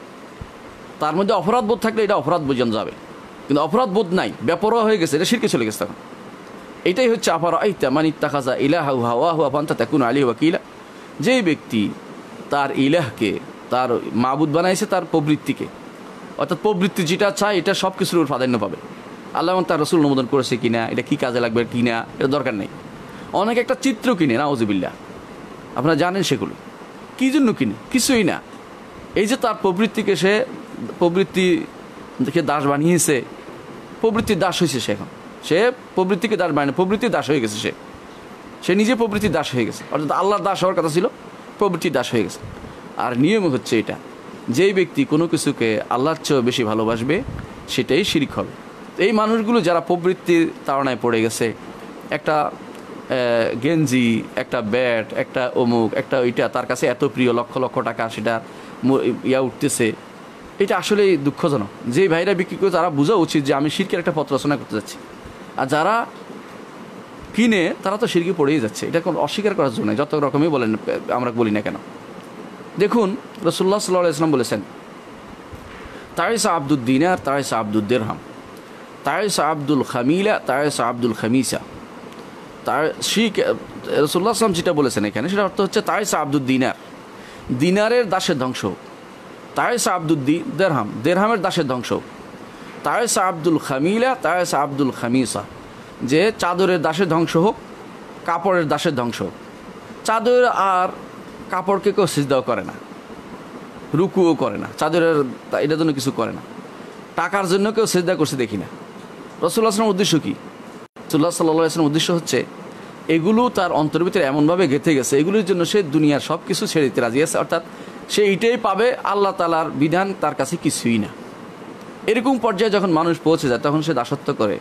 তার মধ্যে অপরাধ বোধ থাকলে এটা অপরাধ বোঝানো যাবে, কিন্তু অপরাধ বোধ নাই, বেপরোয়া হয়ে গেছে, এটা শিরকে চলে গেছে তখন। এটাই হচ্ছে আফারাআইতা মান ইত্তাখাযা ইলাহাহু হাওয়াহু আফান্তা তাকুনু আলাইহি ওয়াকিলা। যেই ব্যক্তি তার ইলাহকে, তার মাবুদ বানাইছে তার প্রবৃত্তিকে, অর্থাৎ প্রবৃত্তি যেটা চায় এটা সব কিছুর উপর প্রাধান্য পাবে। আল্লাহ তার রাসূল অনুমোদন করেছে কিনা, এটা কী কাজে লাগবে কিনা, এটা দরকার নেই। অনেক একটা চিত্র কিনে, নাউযুবিল্লাহ, আপনারা জানেন সেগুলো কী জন্য কিনে? কিছুই না, এই যে তার প্রবৃত্তিকে সে প্রবৃত্তিকে দাস বানিয়েছে, প্রবৃত্তির দাস হয়েছে সে। এখন সে প্রবৃত্তিকে দাস বানিয়ে প্রবৃত্তির দাস হয়ে গেছে, সে নিজে প্রবৃত্তির দাস হয়ে গেছে, অর্থাৎ আল্লাহর দাস হওয়ার কথা ছিল, প্রবৃত্তির দাস হয়ে গেছে। আর নিয়ম হচ্ছে এটা, যেই ব্যক্তি কোনো কিছুকে আল্লাহর চেয়েও বেশি ভালোবাসবে সেটাই শিরক হবে। এই মানুষগুলো যারা প্রবৃত্তির তাড়নায় পড়ে গেছে, একটা গেঞ্জি, একটা ব্যাট, একটা অমুক, একটা ওইটা তার কাছে এত প্রিয়, লক্ষ লক্ষ টাকা সেটা উঠতেছে, এটা আসলেই দুঃখজনক। যে ভাইরা বিক্রি করে তারা বোঝা উচিত যে আমি শিরকের একটা পথ রচনা করতে যাচ্ছি, আর যারা কিনে তারা তো শিরকে পড়েই যাচ্ছে। এটা কোনো অস্বীকার করার জন্য যত রকমই বলেন, আমরা বলি না কেন। দেখুন রাসূলুল্লাহ সাল্লাল্লাহু আলাইহি ওয়াসাল্লাম বলেছেন, তাইসা আব্দুদ দিনার তাইসা আব্দুদ দিরহাম তাইসা আব্দুল খামিলা তাইসা আব্দুল খামিসা। তার রাসূলুল্লাহ সাল্লাম যেটা বলেছেন এখানে, সেটা অর্থ হচ্ছে তাইসা আব্দুদ দিনার, দিনারের দাসের ধ্বংস, তাইসা আব্দুল দিরহাম, দিরহামের দাসের ধ্বংস, তাইসা আব্দুল খামিলা তাইসা আব্দুল খামিসা, যে চাদরের দাসের ধ্বংস হোক, কাপড়ের দাসের ধ্বংস হোক। চাদর আর কাপড়কে কেউ সিজদাও করে না, রুকুও করে না, চাদরের এটার জন্য কিছু করে না, টাকার জন্য কেউ সিজদা করছে দেখি না। রাসূলুল্লাহ সাল্লাল্লাহু আলাইহি ওয়াসাল্লামের উদ্দেশ্য কী? রাসূলুল্লাহ সাল্লাল্লাহু আলাইহি ওয়াসাল্লামের উদ্দেশ্য হচ্ছে এগুলো তার অন্তরের ভিতরে এমনভাবে গেঁথে গেছে, এগুলোর জন্য সে দুনিয়ার সব কিছু ছেড়ে দিতে রাজি আছে, অর্থাৎ সে এইটাই পাবে, আল্লাহ তাআলার বিধান তার কাছে কিছুই না। এরকম পর্যায়ে যখন মানুষ পৌঁছে যায় তখন সে দাসত্ব করে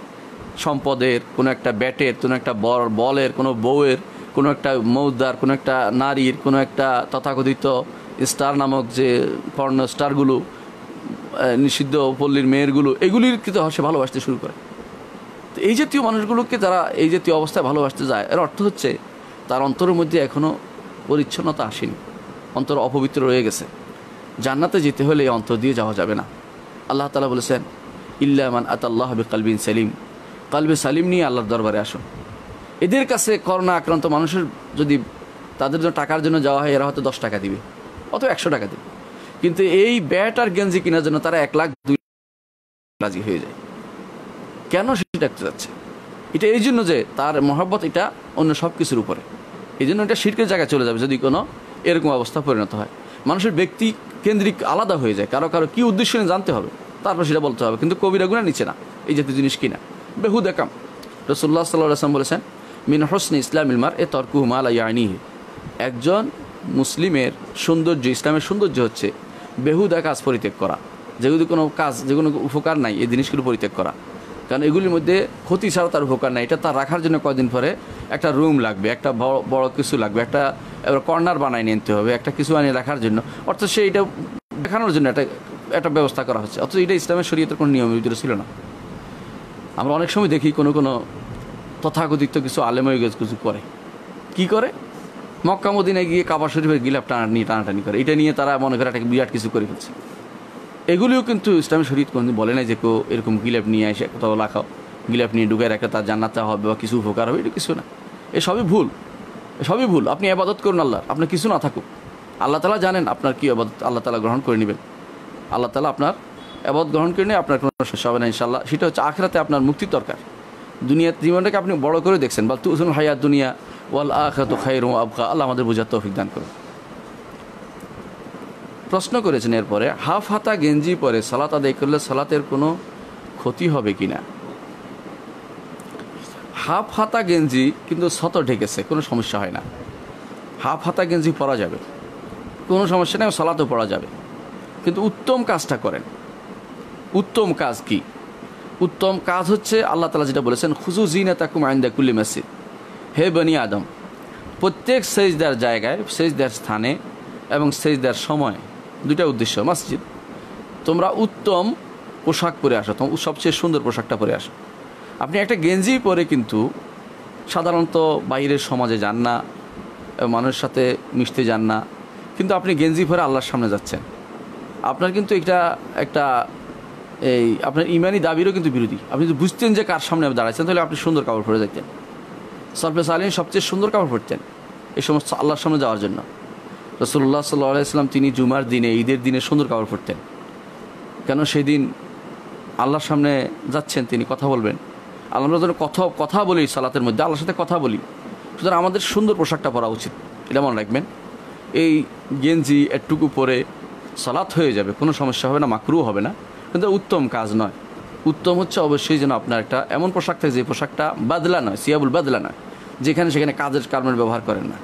সম্পদের, কোনো একটা ব্যাটের, কোনো একটা বলের, কোনো বউয়ের, কোনো একটা মৌদার, কোনো একটা নারীর, কোনো একটা তথাকথিত স্টার নামক যে পর্ণ স্টারগুলো, নিষিদ্ধ পল্লীর মেয়েরগুলো, এগুলির কিন্তু সে ভালোবাসতে শুরু করে। তো এই জাতীয় মানুষগুলোকে তারা এই জাতীয় অবস্থায় ভালোবাসতে যায়, এর অর্থ হচ্ছে তার অন্তরের মধ্যে এখনও পরিচ্ছন্নতা আসেনি, অন্তর অপবিত্র রয়ে গেছে। জান্নাতে যেতে হলে এই অন্তর দিয়ে যাওয়া যাবে না। আল্লাহ তাআলা বলেছেন, ইল্লা মান আতাল্লাহ বিকলবিন সালিম, কলবে সালিম নিয়ে আল্লাহর দরবারে আসো। এদের কাছে করোনা আক্রান্ত মানুষের যদি তাদের জন্য টাকার জন্য যাওয়া হয়, এরা হয়তো 10 টাকা দিবে অথবা 100 টাকা দিবে, কিন্তু এই ব্যাট আর গেঞ্জি কেনার জন্য তারা 1 লাখ 2 রাজি হয়ে যায়। কেন সেটা দেখতে যাচ্ছে? এটা এই জন্য যে তার মহব্বত এটা অন্য সব কিছুর উপরে, এই জন্য এটা শিরকের জায়গায় চলে যাবে যদি কোনো এরকম অবস্থা পরিণত হয়। মানুষের ব্যক্তি কেন্দ্রিক আলাদা হয়ে যায়, কারো কারো কী উদ্দেশ্য নিয়ে জানতে হবে, তারপর সেটা বলতে হবে, কিন্তু কবিরা গুনাহ নিচ্ছে না এই জাতীয় জিনিস কিনা, বেহুদা কাম। রাসূলুল্লাহ সাল্লাল্লাহু আলাইহি ওয়াসাল্লাম বলেছেন, মিন হুসনি ইসলামিল মারই তারকুহু মা লা ইয়ানিহি, একজন মুসলিমের সৌন্দর্য, ইসলামের সৌন্দর্য হচ্ছে বেহুদা কাজ পরিত্যাগ করা, যেগুলি কোনো কাজ, যেগুলো উপকার নাই এই জিনিসগুলো পরিত্যাগ করা। কারণ এগুলির মধ্যে ক্ষতি ছাড়া তার উপকার নাই। এটা তার রাখার জন্য কয়েকদিন পরে একটা রুম লাগবে, একটা বড় কিছু লাগবে, একটা কর্নার বানায় নিতে হবে, একটা কিছু আনিয়ে রাখার জন্য, অর্থাৎ সে এটা দেখানোর জন্য একটা ব্যবস্থা করা হচ্ছে, অথচ এটা ইসলামের শরীয়তের কোনো নিয়মের ভিতরে ছিল না। আমরা অনেক সময় দেখি কোনো তথাকথিত কিছু আলেমই কিছু করে, কি করে, মক্কা মদিনায় গিয়ে কাবা শরীফের গিলাফ টানাটানি করে, এটা নিয়ে তারা মনে করে একটা বিরাট কিছু করে ফেলছে। এগুলিও কিন্তু ইসলামী শরীয়ত কোনোদিন বলে নাই যে কেউ এরকম গিলাফ নিয়ে এসে কোথাও লাখাও, গিলাফ নিয়ে ঢুকে রাখা তার জান্নাত হবে বা কিছু উপকার হবে, এটা কিছু না, এসবই ভুল, এসবই ভুল। আপনি ইবাদত করুন আল্লাহ, আপনার কিছু না থাকুক, আল্লাহ তাআলা জানেন আপনার কী ইবাদত, আল্লাহ তাআলা গ্রহণ করে নেবেন, আল্লাহ তাআলা আপনার ইবাদত গ্রহণ করে নিয়ে আপনার কোনো সমস্যা হবে না ইনশাআল্লাহ। সেটা হচ্ছে আখিরাতে আপনার মুক্তির দরকার। দুনিয়ার জীবনটাকে আপনি বড় করে দেখছেন, বা তুসুন হায়াত দুনিয়া ওয়াল আখিরাতু খায়রুন ওয়া আবকা। আল্লাহ আমাদের বোঝার তৌফিক দান করুন। প্রশ্ন করেছেন এরপরে, হাফ হাতা গেঞ্জি পরে সালাত আদায় করলে সালাতের কোনো ক্ষতি হবে কি না? হাফ হাতা গেঞ্জি কিন্তু সত ঢেকেছে, কোনো সমস্যা হয় না। হাফ হাতা গেঞ্জি পরা যাবে, কোনো সমস্যা নেই, সালাতও পরা যাবে। কিন্তু উত্তম কাজটা করেন। উত্তম কাজ কি? উত্তম কাজ হচ্ছে আল্লাহ তাআলা যেটা বলেছেন, খুযু যিনাতাকুম ইনদা কুল্লি মসজিদ, হে বনি আদম, প্রত্যেক সেজদার জায়গায়, সেজদার স্থানে এবং সেজদার সময়, দুইটা উদ্দেশ্য, মসজিদ, তোমরা উত্তম পোশাক পরে আসো, সবচেয়ে সুন্দর পোশাকটা পরে আসো। আপনি একটা গেঞ্জি পরে কিন্তু সাধারণত বাইরের সমাজে যান না, মানুষের সাথে মিশতে যান না, কিন্তু আপনি গেঞ্জি পরে আল্লাহর সামনে যাচ্ছেন। আপনার কিন্তু এটা একটা এই আপনার ইমানি দাবিরও কিন্তু বিরোধী। আপনি যদি বুঝতেন যে কার সামনে আপনি দাঁড়াচ্ছেন, তাহলে আপনি সুন্দর কাপড় পরে যেতেন। সলফে সালিহিন সবচেয়ে সুন্দর কাপড় পরতেন এই সমস্ত আল্লাহর সামনে যাওয়ার জন্য। রাসূলুল্লাহ সাল্লাল্লাহু আলাইহি ওয়াসাল্লাম তিনি জুমার দিনে, ঈদের দিনে সুন্দর কাপড় পরতেন। কেন? সেই দিন আল্লাহর সামনে যাচ্ছেন, তিনি কথা বলবেন। আমরা যেন কথা বলি সালাতের মধ্যে, আল্লাহর সাথে কথা বলি, সুতরাং আমাদের সুন্দর পোশাকটা পরা উচিত, এটা মনে রাখবেন। এই গেঞ্জি একটুকু পরে সালাত হয়ে যাবে, কোনো সমস্যা হবে না, মাকরু হবে না, কিন্তু উত্তম কাজ নয়। উত্তম হচ্ছে অবশ্যই যেন আপনার একটা এমন পোশাক থাকে যে পোশাকটা বাদলা নয়, সিয়াবুল বাদলা নয়, যেখানে সেখানে কাজের কারণে ব্যবহার করেন না।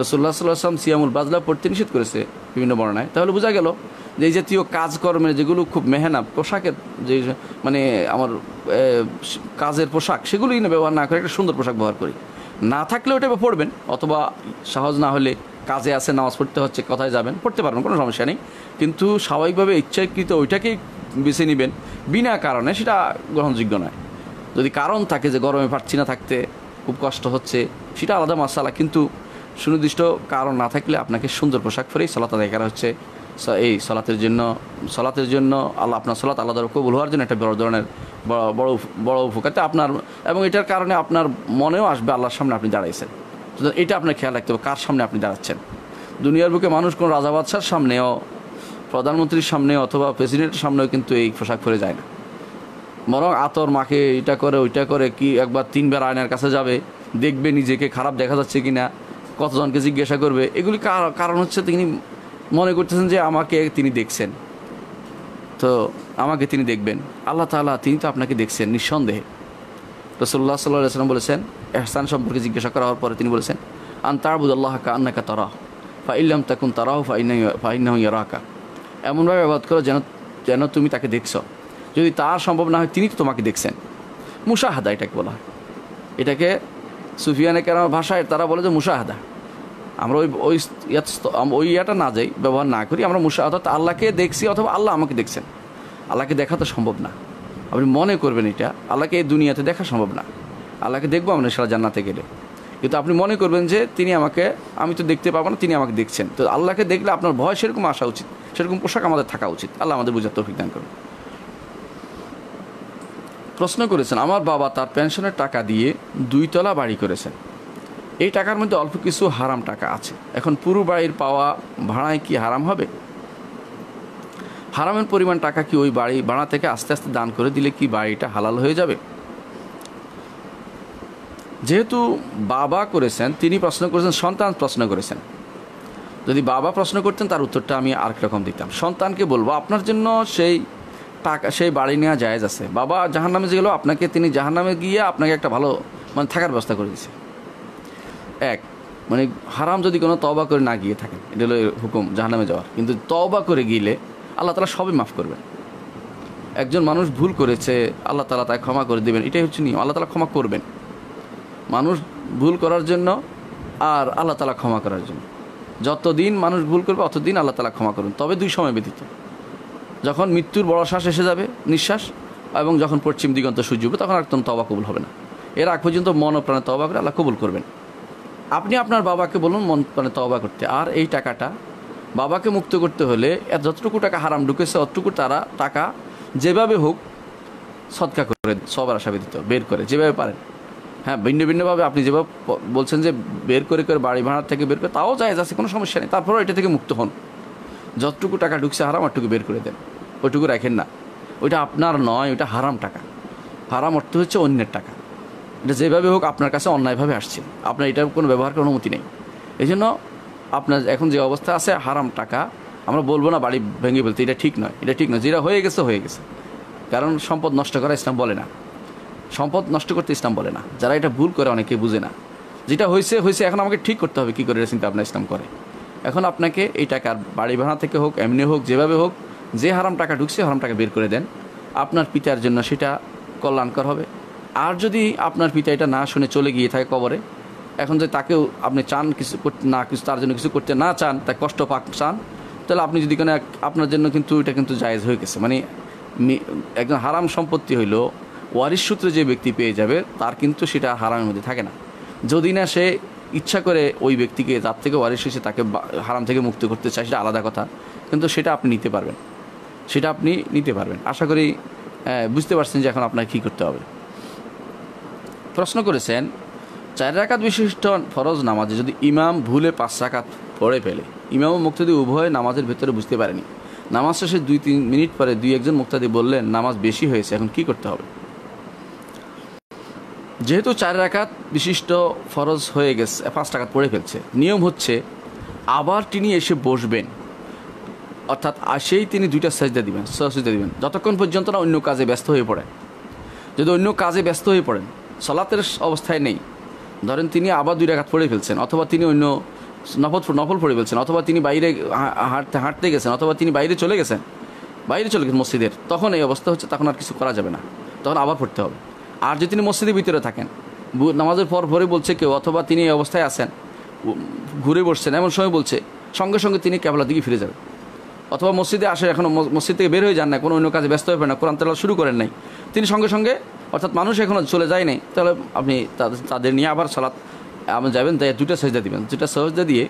রাসূলুল্লাহ সাল্লাল্লাহু আলাইহি ওয়াসাল্লাম সিয়ামুল বাদলা পড়তে নিষেধ করেছে বিভিন্ন বর্ণনায়। তাহলে বোঝা গেল যে এই জাতীয় কাজকর্মের যেগুলো খুব মেহনত, পোশাকের যে মানে আমার কাজের পোশাক, সেগুলোই না ব্যবহার না করে একটা সুন্দর পোশাক ব্যবহার করি। না থাকলে ওটা পড়বেন, অথবা সহজ না হলে কাজে আছে, নামাজ পড়তে হচ্ছে, কোথায় যাবেন, পড়তে পারবেন, কোনো সমস্যা নেই। কিন্তু স্বাভাবিকভাবে ইচ্ছাকৃত ওইটাকেই বেছে নেবেন বিনা কারণে, সেটা গ্রহণযোগ্য নয়। যদি কারণ থাকে যে গরমে পারছি না থাকতে, খুব কষ্ট হচ্ছে, সেটা আলাদা মাসালা। কিন্তু সুনির্দিষ্ট কারণ না থাকলে আপনাকে সুন্দর পোশাক পরেই সালাত আদায় করা হচ্ছে। এই সালাতের জন্য আল্লাহ আপনার সালাত আল্লাহ দ্বারা কবুল হওয়ার জন্য একটা বড় ধরনের বড় উপকারিতা আপনার, এবং এটার কারণে আপনার মনেও আসবে আল্লাহর সামনে আপনি দাঁড়াইছেন। সুতরাং এটা আপনার খেয়াল রাখতে হবে, কার সামনে আপনি দাঁড়াচ্ছেন। দুনিয়ার বুকে মানুষ কোনো রাজা বাদশার সামনেও, প্রধানমন্ত্রীর সামনে অথবা প্রেসিডেন্টের সামনেও কিন্তু এই পোশাক পরে যায় না। বরং আতর মাখে, এটা করে ওইটা করে, কি একবার 3 বার আয়নার কাছে যাবে, দেখবে নিজেকে খারাপ দেখা যাচ্ছে কিনা, কতজনকে জিজ্ঞাসা করবে। এগুলি কারণ হচ্ছে তিনি মনে করতেছেন যে আমাকে তিনি দেখছেন, তো আমাকে তিনি দেখবেন। আল্লাহ তাআলা তিনি তো আপনাকে দেখছেন নিঃসন্দেহে। রাসূলুল্লাহ সাল্লাল্লাহু আলাইহি ওয়াসাল্লাম বলেছেন, ইহসান সম্পর্কে জিজ্ঞাসা করা হওয়ার পরে তিনি বলেছেন, আন তা'বুদাল্লাহা কাআন্নাকা তারাহু ফা ইল্লাম তাকুন তারাহু ফা ইন্নাহু ইয়ারাকা। এমনভাবে ইবাদত করো যেন তুমি তাকে দেখছো, যদি তার সম্ভব না হয় তিনি তো তোমাকে দেখছেন। মুশাহাদা এটাকে বলা হয়। এটাকে সুফিয়ানে কেরামের ভাষায় তারা বলে যে মুশাহাদা। আমরা ওই ইয়াটা না যাই, ব্যবহার না করি, আমরা মুশাহাদা, আল্লাহকে দেখছি অথবা আল্লাহ আমাকে দেখছেন। আল্লাহকে দেখা তো সম্ভব না, আপনি মনে করবেন এটা, আল্লাহকে এই দুনিয়াতে দেখা সম্ভব না। আল্লাহকে দেখবো আমরা সারা জান্নাতে গেলে, কিন্তু আপনি মনে করবেন যে তিনি আমাকে, আমি তো দেখতে পাবো না, তিনি আমাকে দেখছেন। তো আল্লাহকে দেখলে আপনার ভয় সেরকম আসা উচিত, সেরকম পোশাক আমাদের থাকা উচিত। আল্লাহ আমাদের বোঝার তৌফিক দান করুন। প্রশ্ন করেছেন, আমার বাবা তার পেনশনের টাকা দিয়ে 2 তলা বাড়ি করেছেন, এই টাকার মধ্যে অল্প কিছু হারাম টাকা আছে, এখন পুরো বাড়ির পাওয়া ভাড়ায় কি হারাম হবে? হারামের পরিমাণ টাকা কি ওই বাড়ি ভাড়া থেকে আস্তে আস্তে দান করে দিলে কি বাড়িটা হালাল হয়ে যাবে? যেহেতু বাবা করেছেন, তিনি প্রশ্ন করেছেন, সন্তান প্রশ্ন করেছেন। যদি বাবা প্রশ্ন করতেন তার উত্তরটা আমি আরেক রকম দিতাম। সন্তানকে বলবো, আপনার জন্য সেই টাকা, সেই বাড়ি নেওয়া জায়েজ আছে। বাবা জাহান্নামে গেল, আপনাকে তিনি জাহান্নামে গিয়ে আপনাকে একটা ভালো থাকার ব্যবস্থা করে দিয়েছে। হারাম যদি কোনো তওবা করে না গিয়ে থাকেন, এটা হলো হুকুম জাহান্নামে যাওয়ার। কিন্তু তওবা করে গেলে আল্লাহ তাআলা সবই মাফ করবেন। একজন মানুষ ভুল করেছে, আল্লাহ তাআলা তাকে ক্ষমা করে দেবেন, এটাই হচ্ছে নিয়ম। আল্লাহ তাআলা ক্ষমা করবেন, মানুষ ভুল করার জন্য আর আল্লাহ তাআলা ক্ষমা করার জন্য। যতদিন মানুষ ভুল করবে অতদিন আল্লাহ তাআলা ক্ষমা করবেন, তবে 2 সময় ব্যতীত। যখন মৃত্যুর বড় শ্বাস এসে যাবে, নিঃশ্বাস, এবং যখন পশ্চিম দিগন্ত সূর্য উঠবে, তখন একদম তওবা কবুল হবে না। এর আগ পর্যন্ত মন ও প্রাণে তওবা করে আল্লাহ কবুল করবেন। আপনি আপনার বাবাকে বলুন মন প্রাণে তওবা করতে। আর এই টাকাটা বাবাকে মুক্ত করতে হলে যতটুকু টাকা হারাম ঢুকেছে অতটুকু তারা টাকা যেভাবে হোক সদকা করে, সবার আশা ব্যতীত বের করে, যেভাবে পারেন। হ্যাঁ, ভিন্ন ভিন্নভাবে আপনি যেভাবে বলছেন যে বের করে বাড়ি ভাড়ার থেকে বের করে, তাও জায়েজ আছে, কোনো সমস্যা নেই। তারপরেও এটা থেকে মুক্ত হন। যতটুকু টাকা ঢুকছে হারাম, ওটুকু বের করে দেন, ওইটুকু রাখেন না। ওইটা আপনার নয়, ওইটা হারাম টাকা। হারাম অর্থ হচ্ছে অন্যের টাকা। এটা যেভাবে হোক আপনার কাছে অন্যায়ভাবে আসছে, আপনার এটার কোনো ব্যবহার করার অনুমতি নেই। এই জন্য আপনার এখন যে অবস্থা আছে, হারাম টাকা আমরা বলবো না বাড়ি ভেঙে ফেলতে, এটা ঠিক নয়, এটা ঠিক নয়। যেটা হয়ে গেছে হয়ে গেছে, কারণ সম্পদ নষ্ট করা ইসলাম বলে না, সম্পদ নষ্ট করতে ইসলাম বলে না। যারা এটা ভুল করে অনেকে বুঝে না, যেটা হয়েছে হয়েছে, এখন আমাকে ঠিক করতে হবে কী করে, চিন্তা আপনার ইসলাম করে। এখন আপনাকে এই টাকার বাড়ি ভাড়া থেকে হোক, এমনি হোক, যেভাবে হোক, যে হারাম টাকা ঢুকছে হারাম টাকা বের করে দেন, আপনার পিতার জন্য সেটা কল্যাণকর হবে। আর যদি আপনার পিতা এটা না শুনে চলে গিয়ে থাকে কবরে, এখন যে তাকেও আপনি চান কিছু না কিছু, তার জন্য কিছু করতে না চান, তাই কষ্ট পাক চান, তাহলে আপনি যদি কোনো আপনার জন্য কিন্তু এটা কিন্তু জায়েজ হয়ে গেছে। মানে একজন হারাম সম্পত্তি হইল ওয়ারিশ সূত্রে যে ব্যক্তি পেয়ে যাবে, তার কিন্তু সেটা হারামের মধ্যে থাকে না। যদি না সে ইচ্ছা করে ওই ব্যক্তিকে যার থেকে ওয়ারিশ হয়েছে তাকে হারাম থেকে মুক্ত করতে চায়, সেটা আলাদা কথা, কিন্তু সেটা আপনি নিতে পারবেন, সেটা আপনি নিতে পারবেন। আশা করি বুঝতে পারছেন যে এখন আপনার কী করতে হবে। প্রশ্ন করেছেন, 4 রাকাত বিশিষ্ট ফরজ নামাজে যদি ইমাম ভুলে 5 রাকাত পড়ে ফেলে, ইমাম ও মুক্তাদি উভয় নামাজের ভেতরে বুঝতে পারেনি, নামাজ শেষে 2-3 মিনিট পরে 2-1 মুক্তাদি বললেন নামাজ বেশি হয়েছে, এখন কি করতে হবে? যেহেতু 4 রাকাত বিশিষ্ট ফরজ হয়ে গেছে, 5 রাকাত পড়ে ফেলছে, নিয়ম হচ্ছে আবার তিনি এসে বসবেন, অর্থাৎ আসেই তিনি 2টা সাজদা দিবেন, সাজদা দিবেন, যতক্ষণ পর্যন্ত না অন্য কাজে ব্যস্ত হয়ে পড়েন। যদি অন্য কাজে ব্যস্ত হয়ে পড়েন, সালাতের অবস্থায় নেই, ধরেন তিনি আবার 2 রাকাত পড়ে ফেলছেন, অথবা তিনি অন্য নফল পড়ে ফেলছেন, অথবা তিনি বাইরে হাঁটতে গেছেন, অথবা তিনি বাইরে চলে গেছেন মসজিদের, তখন এই অবস্থা হচ্ছে, তখন আর কিছু করা যাবে না, তখন আবার পড়তে হবে। আর যদি তিনি মসজিদের ভিতরে থাকেন, নামাজের পর ভরে বলছে কেউ, অথবা তিনি এই অবস্থায় আছেন, ঘুরে বসছেন, এমন সময় বলছে, সঙ্গে সঙ্গে তিনি কেবলার দিকে ফিরে যাবেন। অথবা মসজিদে আসে, এখনও মসজিদ থেকে বের হয়ে যান না, কোনো অন্য কাজে ব্যস্ত হয়ে না, কোরআন তেলাওয়াত শুরু করেন নাই, তিনি সঙ্গে সঙ্গে, অর্থাৎ মানুষ এখনও চলে যায় নাই, তাহলে আপনি তাদের নিয়ে আবার সালাত আপনি যাবেন, তাই 2টা সাজদা দিবেন, 2টা সাজদা দিয়ে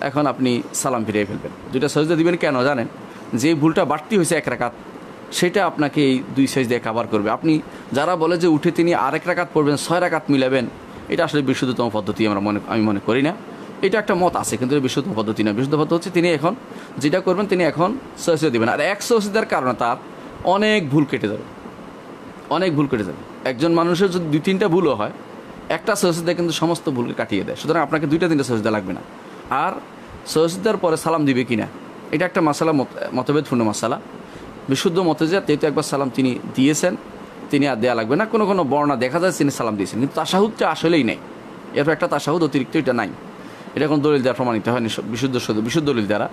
এখন আপনি সালাম ফিরিয়ে ফেলবেন। 2টা সাজদা দিবেন কেন জানেন? যে ভুলটা বাড়তি হয়েছে 1 রাকাত, সেটা আপনাকে এই 2 সাজদায় কভার করবে। আপনি যারা বলে যে উঠে তিনি আরেক রাকাত পড়বেন, 6 রাকাত মিলাবেন, এটা আসলে বিশুদ্ধতম পদ্ধতি আমি মনে করি না। এটা একটা মত আছে, কিন্তু বিশুদ্ধ পদ্ধতি না। বিশুদ্ধ পদ্ধতি হচ্ছে তিনি এখন যেটা করবেন, তিনি এখন সাজদা দিবেন, আর 1 সাজদার কারণে তার অনেক ভুল কেটে যাবে, অনেক ভুল কেটে যাবে। একজন মানুষের যদি 2-3টা ভুলও হয়, একটা সাজদা কিন্তু সমস্ত ভুলকে কাটিয়ে দেয়। সুতরাং আপনাকে 2-3টা সাজদা লাগবে না। আর সাজদার পরে সালাম দিবে কিনা, এটা একটা মাসালা, মতভেদপূর্ণ মাসালা। বিশুদ্ধ মতে যে যেহেতু একবার সালাম তিনি দিয়েছেন, তিনি আর দেওয়া লাগবে না। কোনো কোনো বর্ণনা দেখা যায় তিনি সালাম দিয়েছেন, কিন্তু তাশাহুদটা আসলেই নেই, এরপর একটা তাশাহুদ অতিরিক্ত এটা নাই। এটা কোনো দলিল দ্বারা প্রমাণিত হয়নি, বিশুদ্ধ দলিল দ্বারা।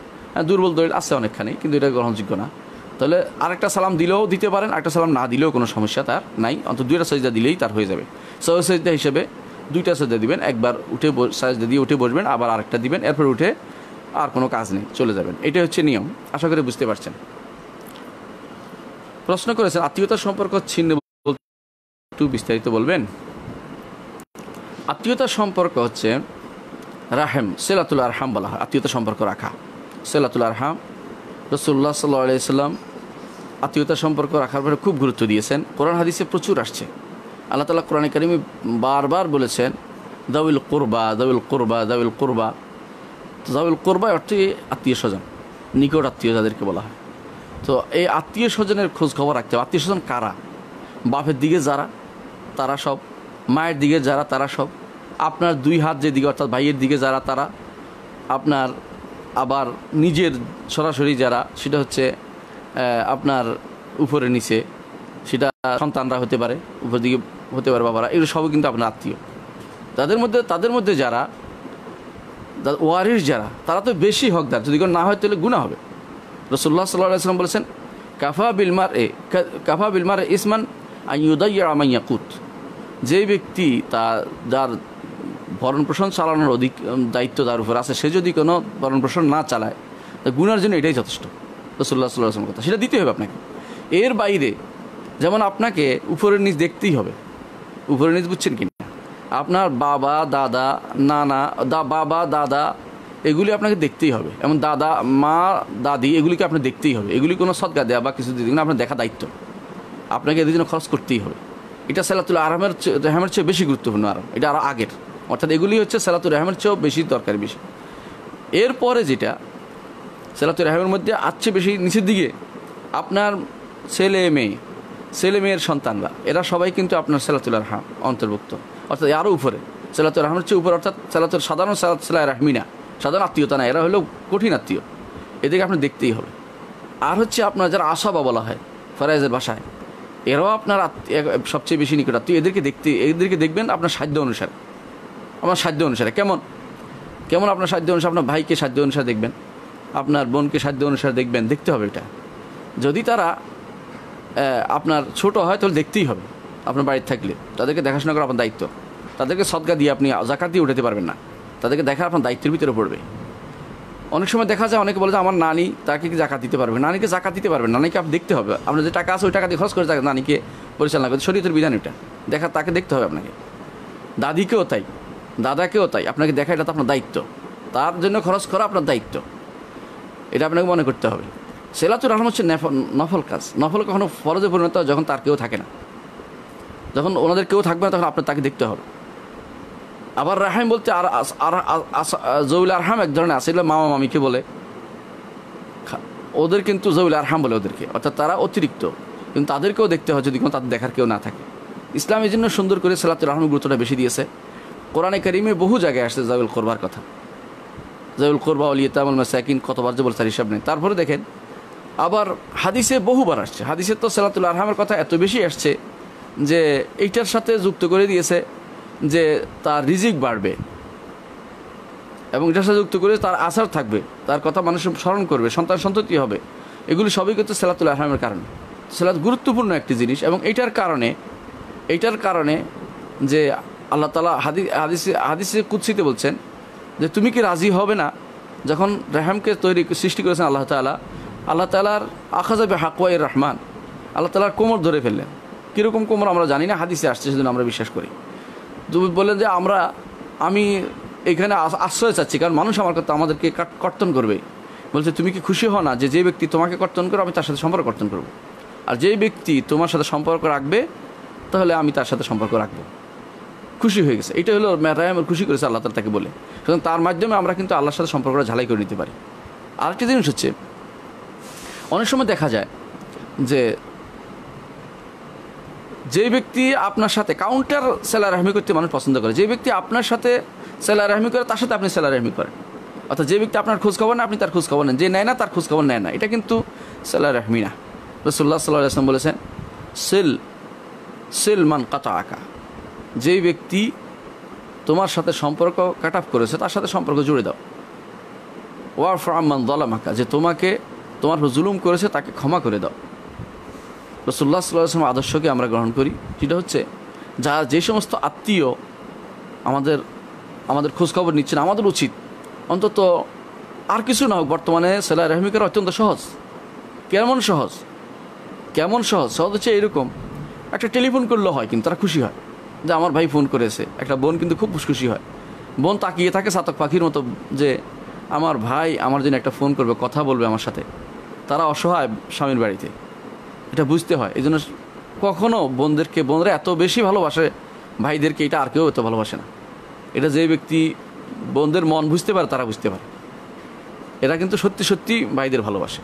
দুর্বল দলিল আছে অনেকখানি, কিন্তু এটা গ্রহণযোগ্য না। তাহলে আরেকটা সালাম দিলেও দিতে পারেন, আরেকটা সালাম না দিলেও কোনো সমস্যা তার নাই, অন্তত 2টা সাজদা দিলেই তার হয়ে যাবে। সাজদা হিসেবে 2টা সাজদা দিবেন, একবার উঠে সাজদা দিয়ে উঠে বসবেন, আবার আরেকটা দিবেন, এরপর উঠে আর কোনো কাজ নেই, চলে যাবেন। এটা হচ্ছে নিয়ম। আশা করি বুঝতে পারছেন। প্রশ্ন করেছেন, আত্মীয়তার সম্পর্ক ছিন্ন বলতে একটু বিস্তারিত বলবেন? আত্মীয়তার সম্পর্ক হচ্ছে রাহেম, সিলাতুল আরহাম বলা হয়, আত্মীয়তা সম্পর্ক রাখা, সিলাতুল আরহাম। রাসূলুল্লাহ সাল্লাল্লাহু আলাইহি ওয়াসাল্লাম আত্মীয়তা সম্পর্ক রাখার পরে খুব গুরুত্ব দিয়েছেন। কোরআন হাদিসে প্রচুর আসছে। আল্লাহ তাআলা কোরআনে কারিমে বারবার বলেছেন দাউল কুরবা, দাউল কুরবা, দাউল কুরবা। দাউল কুরবা অর্থে আত্মীয় স্বজন, নিকট আত্মীয় যাদেরকে বলা হয়। তো এই আত্মীয় স্বজনের খোঁজ খবর রাখতে হবে। আত্মীয় স্বজন কারা? বাপের দিকে যারা, তারা সব, মায়ের দিকে যারা, তারা সব, আপনার 2 হাত যেদিকে অর্থাৎ ভাইয়ের দিকে যারা, তারা, আপনার আবার নিজের সরাসরি যারা, সেটা হচ্ছে আপনার উপরে নিচে, সেটা সন্তানরা হতে পারে, উপর দিকে হতে পারে বাবারা, এগুলো সবই কিন্তু আপনার আত্মীয়। তাদের মধ্যে যারা ওয়ারিস যারা, তারা তো বেশি হকদার, যদি কোনো না হয় তাহলে গুনাহ হবে। রাসূলুল্লাহ সাল্লাল্লাহু আলাইহি ওয়াসাল্লাম বলেছেন কাফা বিলমার ইসমান আন ইউদাইয়া মান ইয়াকুত। যে ব্যক্তি যার ভরণ পোষণ চালানোর দায়িত্ব তার উপর আছে, সে যদি কোনো ভরণ পোষণ না চালায়, তা গুনার জন্য এটাই যথেষ্ট। রাসূলুল্লাহ সাল্লাল্লাহু আলাইহি ওয়াসাল্লামের কথা, সেটা দিতে হবে আপনাকে। এর বাইরে যেমন আপনাকে উপরের নিচ দেখতেই হবে, উপরের নিচ বুঝছেন কিনা, আপনার বাবা দাদা নানা বাবা দাদা এগুলি আপনাকে দেখতেই হবে, এমন দাদা মা দাদি এগুলিকে আপনি দেখতেই হবে। এগুলি কোনো সদকা দেওয়া বা কিছু দিতে আপনার দেখা দায়িত্ব, আপনাকে এদের জন্য খরচ করতেই হবে। এটা সালাতুল রহমের চেয়ে বেশি গুরুত্বপূর্ণ আরাম, এটা আরও আগের, অর্থাৎ এগুলি হচ্ছে সালাতুল রহমের চেয়েও বেশি দরকারি বিষয়। এরপরে যেটা সালাতুল রহমের মধ্যে আছে বেশি নিচের দিকে, আপনার ছেলে মেয়ে, ছেলে মেয়ের সন্তানরা, এরা সবাই কিন্তু আপনার সিলাতুল আরহাম অন্তর্ভুক্ত, অর্থাৎ আরও উপরে। সিলাতুল আরহামের চেয়ে উপরে, অর্থাৎ সাধারণ সিলাতুল রাহমি না, সাধারণ আত্মীয়তা না, এরা হলো কঠিন আত্মীয়, এদিকে আপনি দেখতেই হবে। আর হচ্ছে আপনার যারা আসাবা বলা হয় ফরাইজের ভাষায়, এরাও আপনার সবচেয়ে বেশি নিকট আত্মীয়। এদেরকে দেখবেন আপনার সাধ্য অনুসারে, আপনার সাধ্য অনুসারে। কেমন আপনার সাধ্য অনুসারে? আপনার ভাইকে সাধ্য অনুসারে দেখবেন, আপনার বোনকে সাধ্য অনুসারে দেখবেন, দেখতে হবে এটা। যদি তারা আপনার ছোট হয় তাহলে দেখতেই হবে। আপনার বাড়িতে থাকলে তাদেরকে দেখাশোনা করা আপনার দায়িত্ব। তাদেরকে সদকা দিয়ে আপনি জাকাত দিয়ে উঠাতে পারবেন না, তাদেরকে দেখা আপনার দায়িত্বের ভিতরে পড়বে। অনেক সময় দেখা যায় অনেকে বলে যে আমার নানি, তাকে কি জাকাত দিতে পারবে? নানিকে জাকাত দিতে পারবেন, নানিকে আপনি দেখতে হবে। আপনার যে টাকা আছে ওই টাকা দিয়ে খরচ করে নানিকে পরিচালনা করতে, শরীয়তের বিধান এটা, তাকে দেখতে হবে আপনাকে। দাদিকেও তাই, দাদাকেও তাই, আপনাকে দেখা, এটা তো আপনার দায়িত্ব। তার জন্য খরচ করা আপনার দায়িত্ব, এটা আপনাকে মনে করতে হবে। সিলাতুর রাহম হচ্ছে নফল কাজ। নফল কখনো ফরজে পরিণত হয় যখন তার কেউ থাকে না, যখন ওনাদের কেউ থাকবে না, তখন আপনার তাকে দেখতে হবে। আবার রাহিম বলতে আর জউল আরহাম এক ধরনের আছে, মামা মামিকে বলে, ওদের কিন্তু জউল আরহাম বলে ওদেরকে, অর্থাৎ তারা অতিরিক্ত, কিন্তু তাদেরকেও দেখতে হয় যদি কোনো তাদের দেখার কেউ না থাকে। ইসলাম এই জন্য সুন্দর করে সিলাতুর রাহমের গুরুত্বটা বেশি দিয়েছে। কোরআনে কারিমে বহু জায়গায় আসছে জাউল কোরবার কথা, জাউল কোরবা ওয়াল ইয়াতামা মাসাকিন, কতবার যে বলছে হিসাব নেই। তারপরে দেখেন আবার হাদিসে বহুবার আসছে। হাদিসে তো সিলাতুল আরহামের কথা এত বেশি আসছে যে এইটার সাথে যুক্ত করে দিয়েছে যে তার রিজিক বাড়বে, এবং এটার সাথে যুক্ত করে তার আসার থাকবে, তার কথা মানুষ স্মরণ করবে, সন্তান সন্ততি হবে। এগুলি সবই কিন্তু সিলাতুল আরহামের কারণে। সিলাত গুরুত্বপূর্ণ একটি জিনিস, এবং এইটার কারণে যে আল্লাহ তাআলা হাদিসে কুদসিতে বলছেন যে তুমি কি রাজি হবে না, যখন রেহামকে সৃষ্টি করেছেন আল্লাহ তাআলার আখাযাবে হাকওয়াইর রহমান, আল্লাহ তাআলার কোমর ধরে ফেললেন। কীরকম কোমর আমরা জানি না, হাদিসে আসছে, সেজন্য আমরা বিশ্বাস করি। তুমি বললেন যে আমি এখানে আশ্রয় চাচ্ছি, কারণ মানুষ আমাদেরকে কর্তন করবে। বলছে তুমি কি খুশি হও না যে ব্যক্তি তোমাকে কর্তন করবে আমি তার সাথে সম্পর্ক কর্তন করব, আর যেই ব্যক্তি তোমার সাথে সম্পর্ক রাখবে তাহলে আমি তার সাথে সম্পর্ক রাখবো। খুশি হয়ে গেছে, এটা হলো রাহিমের খুশি করেছে আল্লাহ তাআলা তাকে বলে। সুতরাং তার মাধ্যমে আমরা কিন্তু আল্লাহর সাথে সম্পর্কটা ঝালাই করে নিতে পারি। আরেকটি জিনিস হচ্ছে, অনেক সময় দেখা যায় যে ব্যক্তি আপনার সাথে কাউন্টার সেলা রাহমি করতে মানুষ পছন্দ করে, যে ব্যক্তি আপনার সাথে সেলা রাহমি করে তার সাথে আপনি সেলা রাহমি করেন, অর্থাৎ যে ব্যক্তি আপনার খোঁজখবর না আপনি তার খোঁজখবর নেন, যে নেয় না তার খোঁজখবর নেয় না, এটা কিন্তু সেলা রাহমি না। রাসূলুল্লাহ সাল্লাল্লাহু আলাইহি ওয়াসাল্লাম বলেছেন সিল মান কাতাআকা, যেই ব্যক্তি তোমার সাথে সম্পর্ক কাট অফ করেছে তার সাথে সম্পর্ক জুড়ে দাও। ওয়ারফা আম্মান যালামাকা, যে তোমার জুলুম করেছে তাকে ক্ষমা করে দাও। রাসূলুল্লাহ সাল্লাল্লাহু আলাইহি ওয়াসাল্লাম আদর্শকে আমরা গ্রহণ করি, যেটা হচ্ছে যে সমস্ত আত্মীয় আমাদের খোঁজখবর নিচ্ছেন, আমাদের উচিত অন্তত আর কিছু না হোক, বর্তমানে সেলা রাহমি করা অত্যন্ত সহজ। কেমন সহজ হচ্ছে এরকম, একটা টেলিফোন করলে হয়, কিন্তু তারা খুশি হয় যে আমার ভাই ফোন করেছে। একটা বোন কিন্তু খুব খুশি হয়, বোন তাকিয়ে থাকে চাতক পাখির মতো যে আমার ভাই আমার জন্য একটা ফোন করবে, কথা বলবে আমার সাথে। তারা অসহায় স্বামীর বাড়িতে, এটা বুঝতে হয়। এই জন্য কখনও বোনরা এত বেশি ভালোবাসে ভাইদেরকে, এটা আর কেউ এত ভালোবাসে না। এটা যে ব্যক্তি বোনদের মন বুঝতে পারে তারা বুঝতে পারে, এরা কিন্তু সত্যি ভাইদের ভালোবাসে,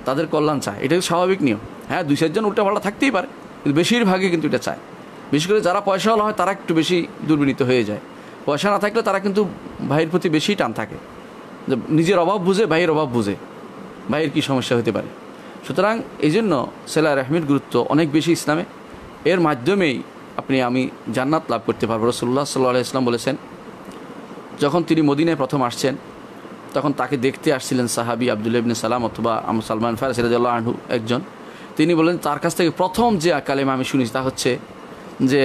তাদের কল্যাণ চায়। এটা স্বাভাবিক নিয়ম। হ্যাঁ, 2-4 জন উল্টাপাল্টা থাকতেই পারে, কিন্তু বেশিরভাগই কিন্তু এটা চায়। বিশেষ করে যারা পয়সাওয়ালা হয় তারা একটু বেশি দুর্বিনীত হয়ে যায়। পয়সা না থাকলে তারা কিন্তু ভাইয়ের প্রতি বেশি টান থাকে, যে নিজের অভাব বুঝে ভাইয়ের অভাব বুঝে, ভাইয়ের কী সমস্যা হতে পারে। সুতরাং এই জন্য সেলা রাহমির গুরুত্ব অনেক বেশি ইসলামে। এর মাধ্যমেই আমি জান্নাত লাভ করতে পারবো। রাসূলুল্লাহ সাল্লাল্লাহু আলাইহি ওয়াসাল্লাম বলেছেন, যখন তিনি মদিনায় প্রথম আসছেন তখন তাকে দেখতে আসছিলেন সাহাবী আব্দুল্লাহ ইবনে সালাম অথবা সালমান ফারসি রাদিয়াল্লাহু আনহু একজন। তিনি বলেন তার কাছ থেকে প্রথম যে কালেমা আমি শুনেছি তা হচ্ছে যে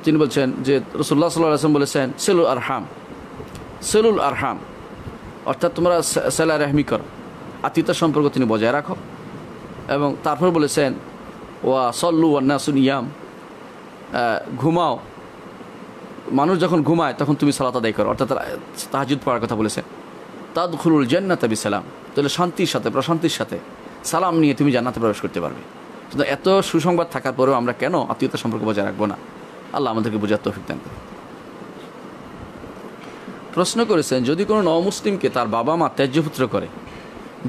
তিনি বলছেন যে রাসূলুল্লাহ সাল্লাল্লাহু আলাইহি ওয়াসাল্লাম বলেছেন সিলুল আরহাম, অর্থাৎ তোমরা সেলা রাহমি করো, আত্মীয়তার সম্পর্ক তিনি বজায় রাখো। এবং তারপর বলেছেন ওয়া সল্লু ওয়ান নাসু নিয়াম, ঘুমাও, মানুষ যখন ঘুমায় তখন তুমি সালাত আদায় করো, অর্থাৎ তাহাজ্জুদ পড়ার কথা বলেছেন। তাদখুলুল জান্নাতা বিসালাম, তাহলে শান্তির সাথে প্রশান্তির সাথে সালাম নিয়ে তুমি জান্নাতে প্রবেশ করতে পারবে। কিন্তু এত সুসংবাদ থাকার পরেও আমরা কেন আত্মীয়তার সম্পর্ক বজায় রাখবো না? আল্লাহ আমাদেরকে বোঝার তৌফিক দান করুন। প্রশ্ন করেছেন, যদি কোনো নবমুসলিমকে তার বাবা মা ত্যায্যপুত্র করে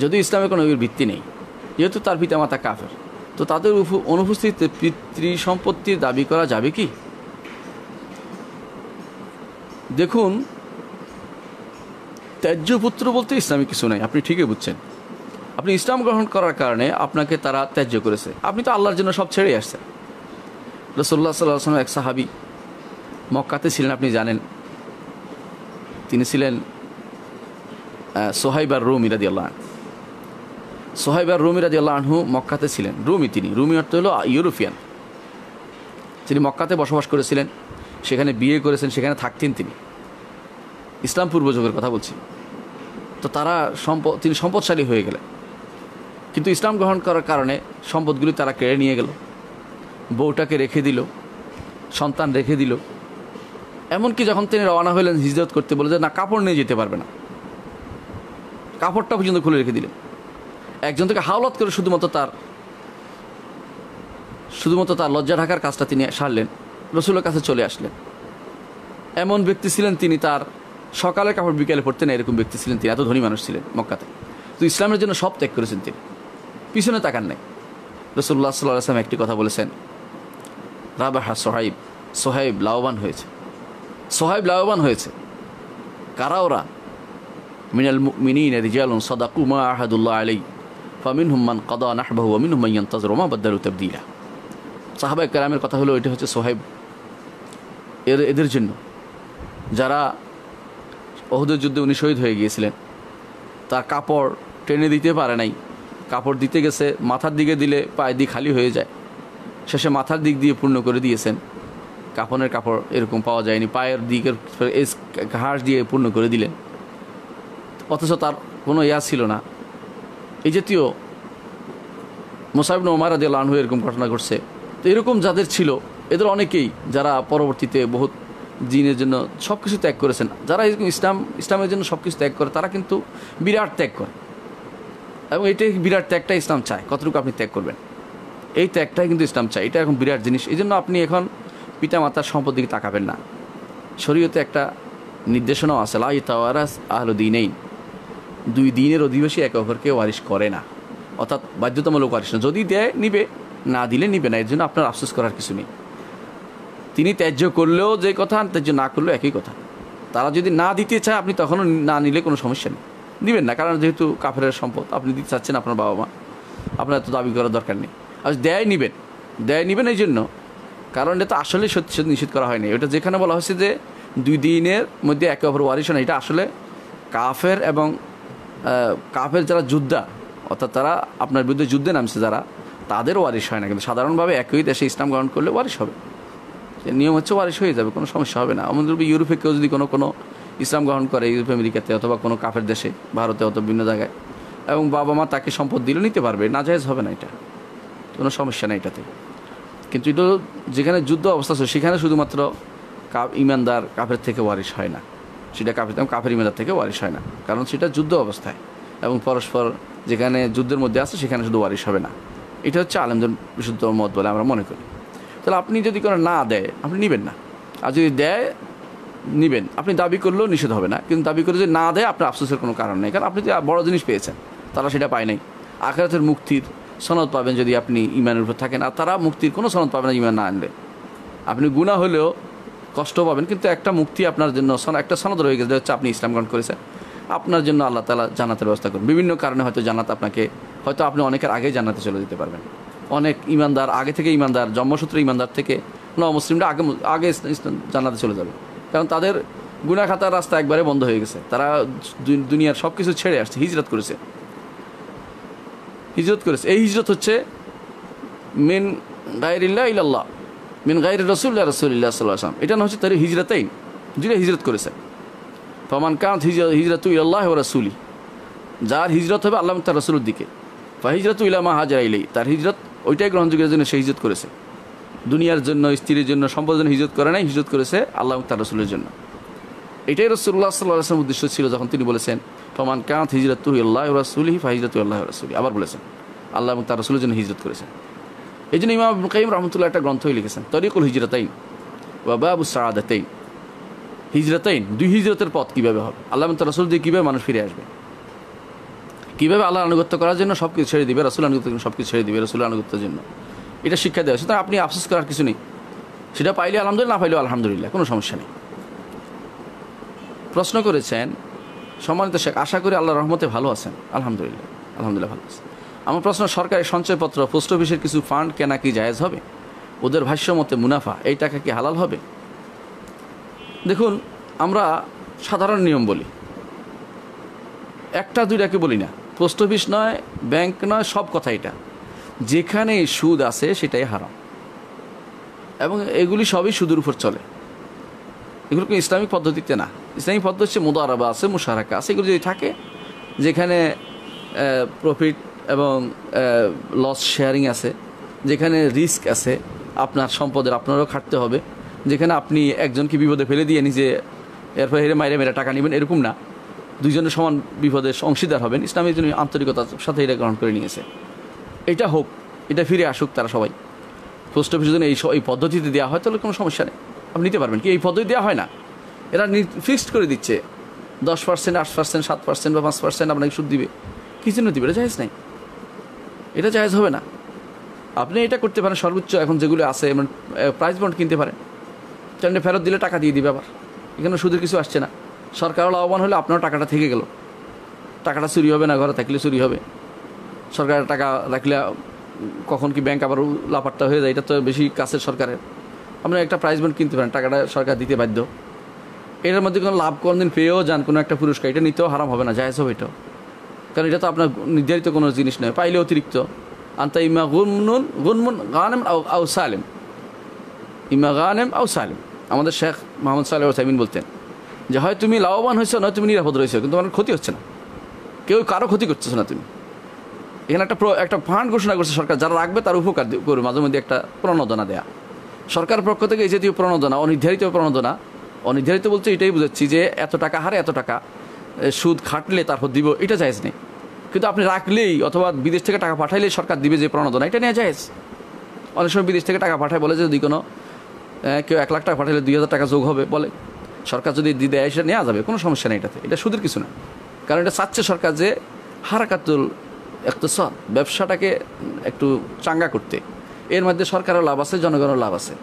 যদি ইসলামের কোনো ভিত্তি নেই, যেহেতু তার পিতামাতা কাফের, তো তাদের অনুপস্থিতিতে পিতৃ সম্পত্তির দাবি করা যাবে কি? দেখুন, ত্যায্য পুত্র বলতে ইসলামে কিছু নাই, আপনি ঠিকই বুঝছেন। আপনি ইসলাম গ্রহণ করার কারণে আপনাকে তারা ত্যায্য করেছে, আপনি তো আল্লাহর জন্য সব ছেড়ে আসছেন। রাসূলুল্লাহ সাল্লাল্লাহু আলাইহি ওয়াসাল্লাম এক সাহাবী মক্কাতে ছিলেন, আপনি জানেন, তিনি ছিলেন সোহাইব আর রুমি রাদিয়াল্লাহু আনহু। সোহাইব আর রুমি রাদিয়াল্লাহু আনহু মক্কাতে ছিলেন। রুমি অর্থ হলো ইউরোপিয়ান। তিনি মক্কাতে বসবাস করেছিলেন, সেখানে বিয়ে করেছেন, সেখানে থাকতেন তিনি। ইসলাম পূর্ব যুগের কথা বলছি। তো তিনি সম্পদশালী হয়ে গেলেন, কিন্তু ইসলাম গ্রহণ করার কারণে সম্পদগুলি তারা কেড়ে নিয়ে গেল, বউটাকে রেখে দিল, সন্তান রেখে দিল। এমনকি যখন তিনি রওনা হলেন হিজরত করতে, বলে যে না, কাপড় নিয়ে যেতে পারবে না, কাপড়টা পর্যন্ত খুলে রেখে দিলেন। একজন থেকে হাওলাত করে শুধুমাত্র তার লজ্জা ঢাকার কাজটা তিনি সারলেন, রসুলের কাছে চলে আসলেন। এমন ব্যক্তি ছিলেন তিনি, তার সকালের কাপড় বিকেলে পড়তেন, এরকম ব্যক্তি ছিলেন তিনি, এত ধনী মানুষ ছিলেন মক্কাতে। তো ইসলামের জন্য সব ত্যাগ করেছেন তিনি, পিছনে তাকান নাই। রাসূলুল্লাহ সাল্লাল্লাহু আলাইহি ওয়াসাল্লাম একটি কথা বলেছেন, রাবাহা সোহাইব লাভবান হয়েছে। কারা ওরা? মিনাল মুমিনিনা রিজালুন সাদাকু মা আহাদুল্লাহ আলাইহি ফামিনহুম মান কাদা নাহবাহু ওয়া মিনহুম মান ইয়ানতাজিরু মা বাদদালু তাবদীলা। সাহাবায়ে কেরামের কথা হলো, এটা হচ্ছে সোহাইব এদের জন্য যারা উহুদের যুদ্ধে উনি শহীদ হয়ে গিয়েছিলেন। তার কাপড় টেনে দিতে পারে নাই, কাপড় দিতে গেছে, মাথার দিকে দিলে পায়ের দিক খালি হয়ে যায়, শেষে মাথার দিক দিয়ে পূর্ণ করে দিয়েছেন। কাফনের কাপড় এরকম পাওয়া যায়নি, পায়ের দিকের ঘাস দিয়ে পূর্ণ করে দিলেন, অথচ তার কোনো ছিল না। এই জাতীয় মুসাইব ইবনে উমার রাদিয়াল্লাহু আনহু এরকম ঘটনা ঘটছে। তো এরকম যাদের ছিল, এদের অনেকেই যারা পরবর্তীতে বহুত দিনের জন্য সব কিছু ত্যাগ করেছেন, যারা এরকম ইসলামের জন্য সব কিছু ত্যাগ করে, তারা কিন্তু বিরাট ত্যাগ করে, এবং এইটাই বিরাট ত্যাগটা ইসলাম চায়। কতটুকু আপনি ত্যাগ করবেন, এই ত্যাগটাই কিন্তু ইসলাম চায়। এটা এখন বিরাট জিনিস। এই জন্য আপনি এখন পিতা মাতার সম্পদ দিকে তাকাবেন না। শরীয়তে একটা নির্দেশনাও আছে, লা ইয়াতাওয়ারাস আহলু দীনাইন, দুই দিনের অধিবাসী একে অপরকে ওয়ারিশ করে না, অর্থাৎ বাধ্যতামূলক ওয়ারিশ না। যদি দেয় নিবে, না দিলে নিবে না। এর জন্য আপনার আফসোস করার কিছু নেই। তিনি ত্যায্য করলেও যে কথা, ত্যায্য না করলেও একই কথা। তারা যদি না দিতে চায়, আপনি তখনও না নিলে কোনো সমস্যা নেই, দিবেন না। কারণ যেহেতু কাফেরের সম্পদ আপনি দিতে চাচ্ছেন আপনার বাবা মা, আপনার এত দাবি করার দরকার নেই। আর দেয় নিবেন এই জন্য, কারণ এটা তো আসলে সত্যি সত্যি নিষেধ করা হয়নি। ওটা যেখানে বলা হয়েছে যে দুই দিনের মধ্যে একে অপর ওয়ারিশ না, এটা আসলে কাফের এবং কাফের যারা যোদ্ধা, অর্থাৎ তারা আপনার বিরুদ্ধে যুদ্ধে নামছে যারা, তাদের ওয়ারিশ হয় না। কিন্তু সাধারণভাবে একই দেশে ইসলাম গ্রহণ করলে ওয়ারিশ হবে, নিয়ম হচ্ছে ওয়ারিশ হয়ে যাবে, কোনো সমস্যা হবে না। আমাদের ইউরোপে কেউ যদি কোনো ইসলাম গ্রহণ করে, ইউরোপ আমেরিকাতে অথবা কোনো কাফের দেশে, ভারতে অথবা বিভিন্ন জায়গায়, এবং বাবা মা তাকে সম্পদ দিলে নিতে পারবে, নাজায়েজ হবে না, এটা কোনো সমস্যা নেই এটাতে। কিন্তু এটা যেখানে যুদ্ধ অবস্থা আছে, সেখানে শুধুমাত্র ইমানদার কাফের থেকে ওয়ারিশ হয় না, সেটা কাফের ইমানদার থেকে ওয়ারিশ হয় না, কারণ সেটা যুদ্ধ অবস্থায় এবং পরস্পর যেখানে যুদ্ধের মধ্যে আছে সেখানে শুধু ওয়ারিশ হবে না। এটা হচ্ছে আলেমদের বিশুদ্ধ মত বলে আমরা মনে করি। তাহলে আপনি যদি কোনো না দেয়, আপনি নেবেন না, আর যদি দেয় নেবেন। আপনি দাবি করলেও নিষেধ হবে না, কিন্তু দাবি করে যদি না দেয়, আপনার আফসোসের কোনো কারণ নেই, কারণ আপনি যে বড় জিনিস পেয়েছেন, তারা সেটা পায় নাই। আখিরাতের মুক্তির সনদ পাবেন যদি আপনি ইমানের উপর থাকেন, আর তারা মুক্তির কোনো সনদ পাবেন না ইমান না আনলে। আপনি গুনাহ হলেও কষ্ট পাবেন, কিন্তু একটা মুক্তি আপনার জন্য একটা সনদ রয়ে গেছে, হচ্ছে আপনি ইসলাম গ্রহণ করেছেন। আপনার জন্য আল্লাহ তাআলা জান্নাতের ব্যবস্থা করুন। বিভিন্ন কারণে হয়তো জান্নাত হয়তো আপনি অনেকের আগেই জান্নাতে চলে যেতে পারবেন। অনেক ইমানদার আগে থেকে ইমানদার, জন্মসূত্রে ইমানদার থেকে মুসলিমরা আগে জান্নাতে চলে যাবে, কারণ তাদের গুনাহ খাতার রাস্তা একবারে বন্ধ হয়ে গেছে। তারা দুনিয়ার সব কিছু ছেড়ে আসছে, হিজরত করেছে। এই হিজরত হচ্ছে মিন গায়রিল্লাহ ইলাল্লাহ, মিন গায়রি রাসূলিল্লাহ সাল্লাল্লাহু আলাইহি ওয়াসাল্লাম। এটা না হচ্ছে তার হিজরতাইন, দুইটা হিজরত করেছে। ফামান কানাত হিজরাতু ইলাল্লাহি ওয়া রাসূলি, যার হিজরত হবে আল্লাহ তার রাসূলের দিকে, ফা হিজরাতু ইলা মা হাজারা ইলাইহি, তার হিজরত ওইটাই গ্রহণযোগ্যের জন্য সে হিজরত করেছে। দুনিয়ার জন্য, স্ত্রীর জন্য, সম্পদের জন্য হিজরত করে নাই, হিজরত করেছে আল্লাহ তার রাসূলের জন্য। এটাই রাসূলুল্লাহ সাল্লাল্লাহু আলাইহি ওয়াসাল্লামের উদ্দেশ্য ছিল যখন তিনি বলেছেন ফামান কানাত হিজরাতু ইলাল্লাহি ওয়া রাসূলিহি ফা হিজরাতু ইলাল্লাহি ওয়া রাসূলি। আবার বলেছেন আল্লাহ এবং তার রাসূলের জন্য হিজরত করেছেন। এই জন্য ইমাম ইবনে কাইয়িম রাহমাতুল্লাহ একটা গ্রন্থই লিখেছেন, তরিকুল হিজরাতাইন ওয়া বাবুস সাআদাতাইন। হিজরাতাইন, দুই হিজরতের পথ কীভাবে হবে, আল্লাহ এবং তার রাসূল দিয়ে কীভাবে মানুষ ফিরে আসবে। কীভাবে আল্লাহর আনুগত্য করার জন্য সব কিছু ছেড়ে দিবে, রাসূলের আনুগত্যের জন্য সব কিছু ছেড়ে দিবে, রাসূলের আনুগত্যের জন্য, এটা শিক্ষা দেওয়া হয়েছে। তাই আপনি আফসোস করার কিছু নেই, সেটা পাইলে আলহামদুলিল্লাহ, না পাইলেও আলহামদুলিল্লাহ, কোনো সমস্যা নেই। প্রশ্ন করেছেন সম্মানিত শেখ, আশা করি আল্লাহর রহমতে ভালো আছেন। আলহামদুলিল্লাহ, আলহামদুলিল্লাহ ভালো আছেন। আমার প্রশ্ন, সরকারি সঞ্চয়পত্র, পোস্ট অফিসের কিছু ফান্ড কেনা কি জায়েজ হবে? ওদের ভাষ্য মতে মুনাফা, এই টাকা কি হালাল হবে? দেখুন, আমরা সাধারণ নিয়ম বলি, একটা দুইটাকে বলি না। পোস্ট অফিস নয়, ব্যাংক নয়, সব কথা এটা, যেখানে সুদ আছে সেটাই হারাম, এবং এগুলি সবই সুদের উপর চলে। এগুলো কোনো ইসলামিক পদ্ধতিতে না। ইসলামিক পদ্ধতি হচ্ছে মুদারাবা আছে, মুশারাকা আছে। এগুলো যদি থাকে, যেখানে প্রফিট এবং লস শেয়ারিং আছে, যেখানে রিস্ক আছে, আপনার সম্পদের আপনারও খাটতে হবে, যেখানে আপনি একজনকে বিপদে ফেলে দিয়ে নিজে এরপর হেরে মাইরে মেরে টাকা নেবেন, এরকম না, দুইজনের সমান বিপদের অংশীদার হবেন। ইসলামের জন্য আন্তরিকতার সাথে এটা গ্রহণ করে নিয়েছে। এটা হোক, এটা ফিরে আসুক তারা সবাই। পোস্ট অফিসে যদি এই পদ্ধতিতে দেওয়া হয় তাহলে কোনো সমস্যা নেই, আপনি নিতে পারবেন। কি এই পদ্ধতি দেওয়া হয় না, এরা ফিক্সড করে দিচ্ছে 10%, 8%, 7% বা 5% আপনাকে সুদ দিবে, কী জন্য দিবে? এটা জায়েজ নাই, এটা জায়েজ হবে না। আপনি এটা করতে পারেন সর্বোচ্চ, এখন যেগুলো আছে মানে প্রাইস বন্ড কিনতে পারেন, সেখানে ফেরত দিলে টাকা দিয়ে দিবে। আবার এখানে সুদের কিছু আসছে না, সরকারও লাভবান হলে আপনার টাকাটা থেকে গেল, টাকাটা চুরি হবে না, ঘরে থাকলে চুরি হবে। সরকারের টাকা রাখলে কখন কি ব্যাংক আবার লাপাট্টা হয়ে যায়, এটা তো বেশি কাছের সরকারের। আপনি একটা প্রাইজ বন্ড কিনতে পারেন, টাকাটা সরকার দিতে বাধ্য। এটার মধ্যে কোনো লাভ কোনোদিন পেয়েও যান, কোনো একটা পুরস্কার, এটা নিতেও হারাম হবে না, জায়েজ হবে এটাও, কারণ এটা তো আপনার নির্ধারিত কোনো জিনিস নয়। পাইলে অতিরিক্ত আন্তা ইমা গুনমুন গানেম আউ সালেম, ইমা গানেম আউ সালেম। আমাদের শেখ মোহাম্মদ সালেহ সাইমিন বলতেন যে হয় তুমি লাভবান হয়েছো, নয় তুমি নিরাপদ রয়েছো, কিন্তু তোমার ক্ষতি হচ্ছে না, কেউ কারো ক্ষতি করতেছে না তুমি। এখানে একটা ফান্ড ঘোষণা করছে সরকার, যারা রাখবে তার উপকার করবে, মাঝে মধ্যে একটা প্রণোদনা দেয়া সরকার পক্ষ থেকে। এই জাতীয় প্রণোদনা, অনির্ধারিত প্রণোদনা, অনির্ধারিত বলতে এটাই বুঝাচ্ছি যে এত টাকা হারে এত টাকা সুদ খাটলে তারপর দিব, এটা জায়েজ নেই। কিন্তু আপনি রাখলেই অথবা বিদেশ থেকে টাকা পাঠাইলেই সরকার দিবে যে প্রণোদনা, এটা নেওয়া জায়েজ। অনেক সময় বিদেশ থেকে টাকা পাঠায়, বলে যে যদি কোনো কেউ 1 লাখ টাকা পাঠালে 2000 টাকা যোগ হবে, বলে সরকার যদি দেয় সেটা নেওয়া যাবে, কোনো সমস্যা নেই এটাতে, এটা সুদের কিছু না। কারণ এটা চাচ্ছে সরকার যে হারাকাতুল ইকতিসাদ, ব্যবসাটাকে একটু চাঙ্গা করতে। এর মধ্যে সরকারের লাভ আছে, জনগণের লাভ আছে,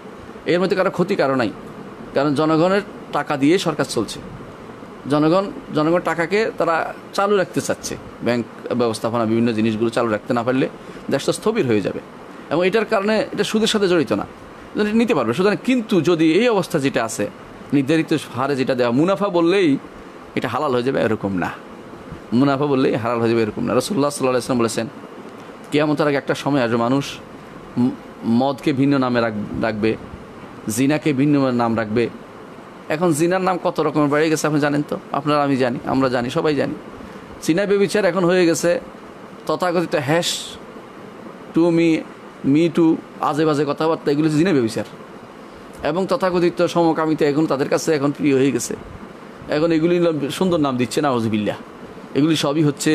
এর মধ্যে কারো ক্ষতি কারো নাই। কারণ জনগণের টাকা দিয়ে সরকার চলছে, জনগণ টাকাকে তারা চালু রাখতে চাচ্ছে। ব্যাংক ব্যবস্থাপনা বিভিন্ন জিনিসগুলো চালু রাখতে না পারলে দেশটা স্থবির হয়ে যাবে, এবং এটার কারণে এটা সুদের সাথে জড়িত না, এটা নিতে পারবে। সুতরাং কিন্তু যদি এই অবস্থা যেটা আছে, নির্ধারিত হারে যেটা দেওয়া, মুনাফা বললেই এটা হালাল হয়ে যাবে এরকম না, মুনাফা বললেই হালাল হয়ে যাবে এরকম না। রাসূলুল্লাহ সাল্লাল্লাহু আলাইহি ওয়াসাল্লাম বলেছেন, কিয়ামতের আগে একটা সময় আসবে, মানুষ মদকে ভিন্ন নামে রাখবে, জিনাকে ভিন্ন নাম রাখবে। এখন জিনার নাম কত রকমের বেড়ে গেছে আপনি জানেন তো, আপনারা, আমি জানি, আমরা জানি, সবাই জানি। জিনা ব্যভিচার এখন হয়ে গেছে তথাকথিত হ্যাশ টু মি টু, আজে বাজে কথাবার্তা, এগুলো জিনা ব্যভিচার। এবং তথাকথিত সমকামিতা এখন তাদের কাছে এখন প্রিয় হয়ে গেছে। এখন এগুলি সুন্দর নাম দিচ্ছে, নাউযুবিল্লাহ। এগুলি সবই হচ্ছে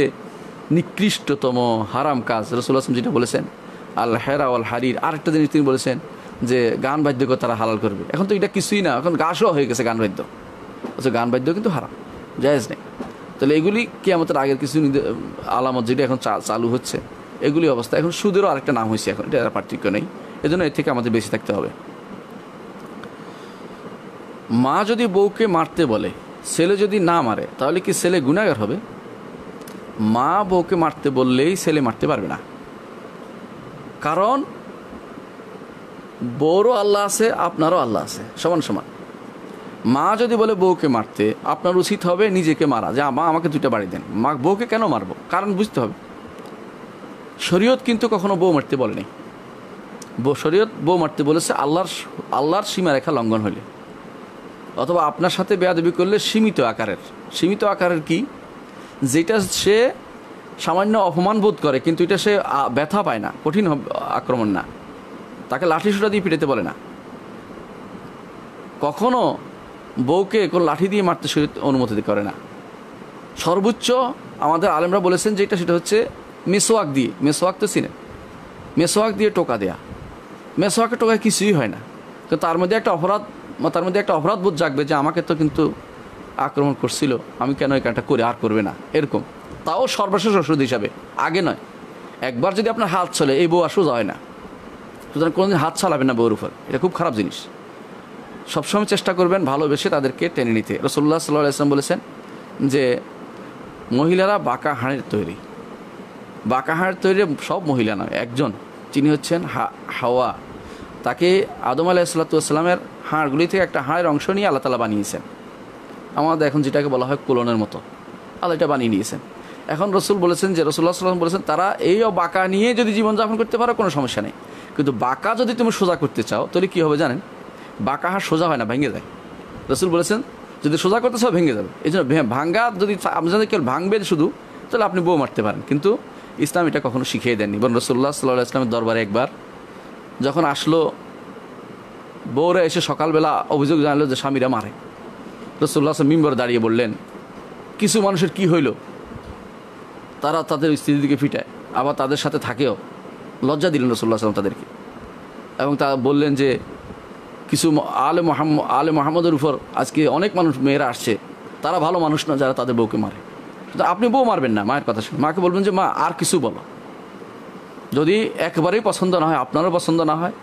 নিকৃষ্টতম হারাম কাজ। রাসূলুল্লাহ সাল্লাল্লাহু আলাইহি ওয়াসাল্লাম যেটা বলেছেন, আল হেরা ওয়াল হারির। আরেকটা জিনিস তিনি বলেছেন যে গান বাদ্যকে তারা হালাল করবে। এখন তো এটা কিছুই না, এখন গাছও হয়ে গেছে গান বাদ্য। আচ্ছা, গান বাদ্য কিন্তু হারাম, জায়েজ নেই। তাহলে এগুলি কিয়ামতের আগের কিছু আলামত যেটা এখন চালু হচ্ছে, এগুলি অবস্থা। এখন সুদেরও আরেকটা নাম হয়েছে, এখন এটা পার্থক্য নেই। এজন্য এর থেকে আমাদের বেশি থাকতে হবে। মা যদি বউকে মারতে বলে, ছেলে যদি না মারে, তাহলে কি ছেলে গুনাহগার হবে? মা বউকে মারতে বললেই ছেলে মারতে পারবে না, কারণ বউরও আল্লাহ আছে, আপনারও আল্লাহ আছে, সমান সমান। মা যদি বলে বউকে মারতে, আপনার উচিত হবে নিজেকে মারা, যে মা আমাকে 2টা বাড়ি দেন। মা বউকে কেন মারবো, কারণ বুঝতে হবে। শরীয়ত কিন্তু কখনো বউ মারতে বলেনি। শরীয়ত বউ মারতে বলেছে আল্লাহর সীমারেখা লঙ্ঘন হলে, অথবা আপনার সাথে বেয়াদবি করলে সীমিত আকারের কি, যেটা সে সামান্য অপমান বোধ করে, কিন্তু এটা সে ব্যথা পায় না, কঠিন আক্রমণ না, তাকে লাঠি সোটা দিয়ে পিটাতে বলে না। কখনো বউকে কোনো লাঠি দিয়ে মারতে শরীয়ত অনুমতি করে না। সর্বোচ্চ আমাদের আলেমরা বলেছেন যেটা, সেটা হচ্ছে মেসোয়াক দিয়ে, মেসোয়াক তো চিনেন, মেসোয়াক দিয়ে টোকা দেয়া। মেসোয়াকে টোকায় কিছুই হয় না, তো তার মধ্যে একটা অপরাধ বোধ জাগবে যে আমাকে তো কিন্তু আক্রমণ করছিল, আমি কেন এই কাজটা করে আর করবে না, এরকম। তাও সর্বশেষ ওষুধ হিসাবে, আগে নয়। একবার যদি আপনার হাত চলে এই বউ আর সোজা হয় না। সুতরাং কোনোদিন হাত চালাবেন না বউর উপর, এটা খুব খারাপ জিনিস। সবসময় চেষ্টা করবেন ভালোবেসে তাদেরকে টেনে নিতে। রাসূলুল্লাহ সাল্লাল্লাহু আলাইহি ওয়াসাল্লাম বলেছেন যে মহিলারা বাঁকা হাড়ের তৈরি। বাঁকা হাড়ের তৈরি সব মহিলা নয়, একজন, যিনি হচ্ছেন হাওয়া। তাকে আদম আলাইহিসসালামের হাড়গুলি থেকে একটা হাড়ের অংশ নিয়ে আল্লাহ তাআলা বানিয়েছেন। আমাদের এখন যেটাকে বলা হয় কোলনের মতো, আল্লাহ এটা বানিয়ে নিয়েছেন। এখন রাসূল বলেছেন যে রাসূলুল্লাহ সাল্লাল্লাহু আলাইহি ওয়াসাল্লাম বলেছেন তারা এই বাঁকা নিয়ে যদি জীবনযাপন করতে পারো কোনো সমস্যা নেই, কিন্তু বাঁকা যদি তুমি সোজা করতে চাও তাহলে কী হবে জানেন? বাঁকা হাড় সোজা হয় না, ভেঙে যায়। রাসূল বলেছেন যদি সোজা করতে চাও ভেঙে যাবে। এই জন্য ভাঙ্গা যদি আপনি যদি কেউ ভাঙবেন শুধু, তাহলে আপনি বউ মারতে পারেন, কিন্তু ইসলাম এটা কখনো শিখিয়ে দেননি। বরং রাসূলুল্লাহ সাল্লাল্লাহু আলাইহি ওয়াসাল্লামের দরবারে একবার যখন আসলো, বউরা এসে সকালবেলা অভিযোগ জানালো যে স্বামীরা মারে। রাসূলুল্লাহ মিম্বরে দাঁড়িয়ে বললেন, কিছু মানুষের কি হইল, তারা তাদের স্ত্রীর দিকে ফিটায়, আবার তাদের সাথে থাকেও। লজ্জা দিলেন রাসূলুল্লাহ সাল্লাল্লাহু আলাইহি ওয়াসাল্লাম তাদেরকে, এবং তা বললেন যে কিছু আলে মোহাম্মদের উপর আজকে অনেক মানুষ মেয়েরা আসছে, তারা ভালো মানুষ না যারা তাদের বউকে মারে। তো আপনি বউ মারবেন না, মায়ের কথা শুনে মাকে বলবেন যে মা আর কিছু বলো। যদি একেবারেই পছন্দ না হয়, আপনারও পছন্দ না হয়,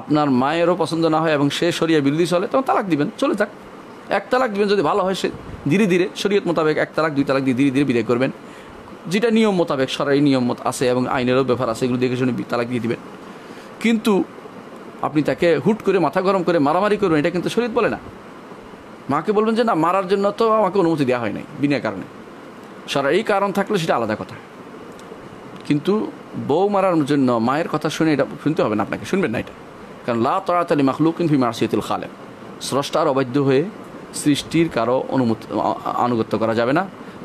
আপনার মায়েরও পছন্দ না হয়, এবং সে শরিয়া বিরোধী চলে, তখন তালাক দিবেন, চলে যাক। এক তালাক দিবেন, যদি ভালো হয় সে ধীরে ধীরে শরীয়ত মোতাবেক এক তালাক দুই তালাক দিয়ে ধীরে ধীরে বিদায় করবেন। যেটা নিয়ম মোতাবেক সরাই নিয়ম আছে এবং আইনেরও ব্যাপার আছে, এগুলো দেখে শুনে তালাক দিয়ে দিবেন। কিন্তু আপনি তাকে হুট করে মাথা গরম করে মারামারি করবেন, এটা কিন্তু শরীয়ত বলে না। মাকে বলবেন যে না, মারার জন্য তো আমাকে অনুমতি দেওয়া হয় নাই বিনা কারণে, এই কারণ থাকলে সেটা আলাদা কথা, কিন্তু বউ মারার জন্য মায়ের কথা শুনে এটা শুনতে হবে না, আপনাকে শুনবেন না এটা। কারণ লা তাআতা লি মাখলুকিন ফি মাসিয়াতিল খালিক, স্রষ্টার অবাধ্য হয়ে সৃষ্টির কারো আনুগত্য করা যাবে না।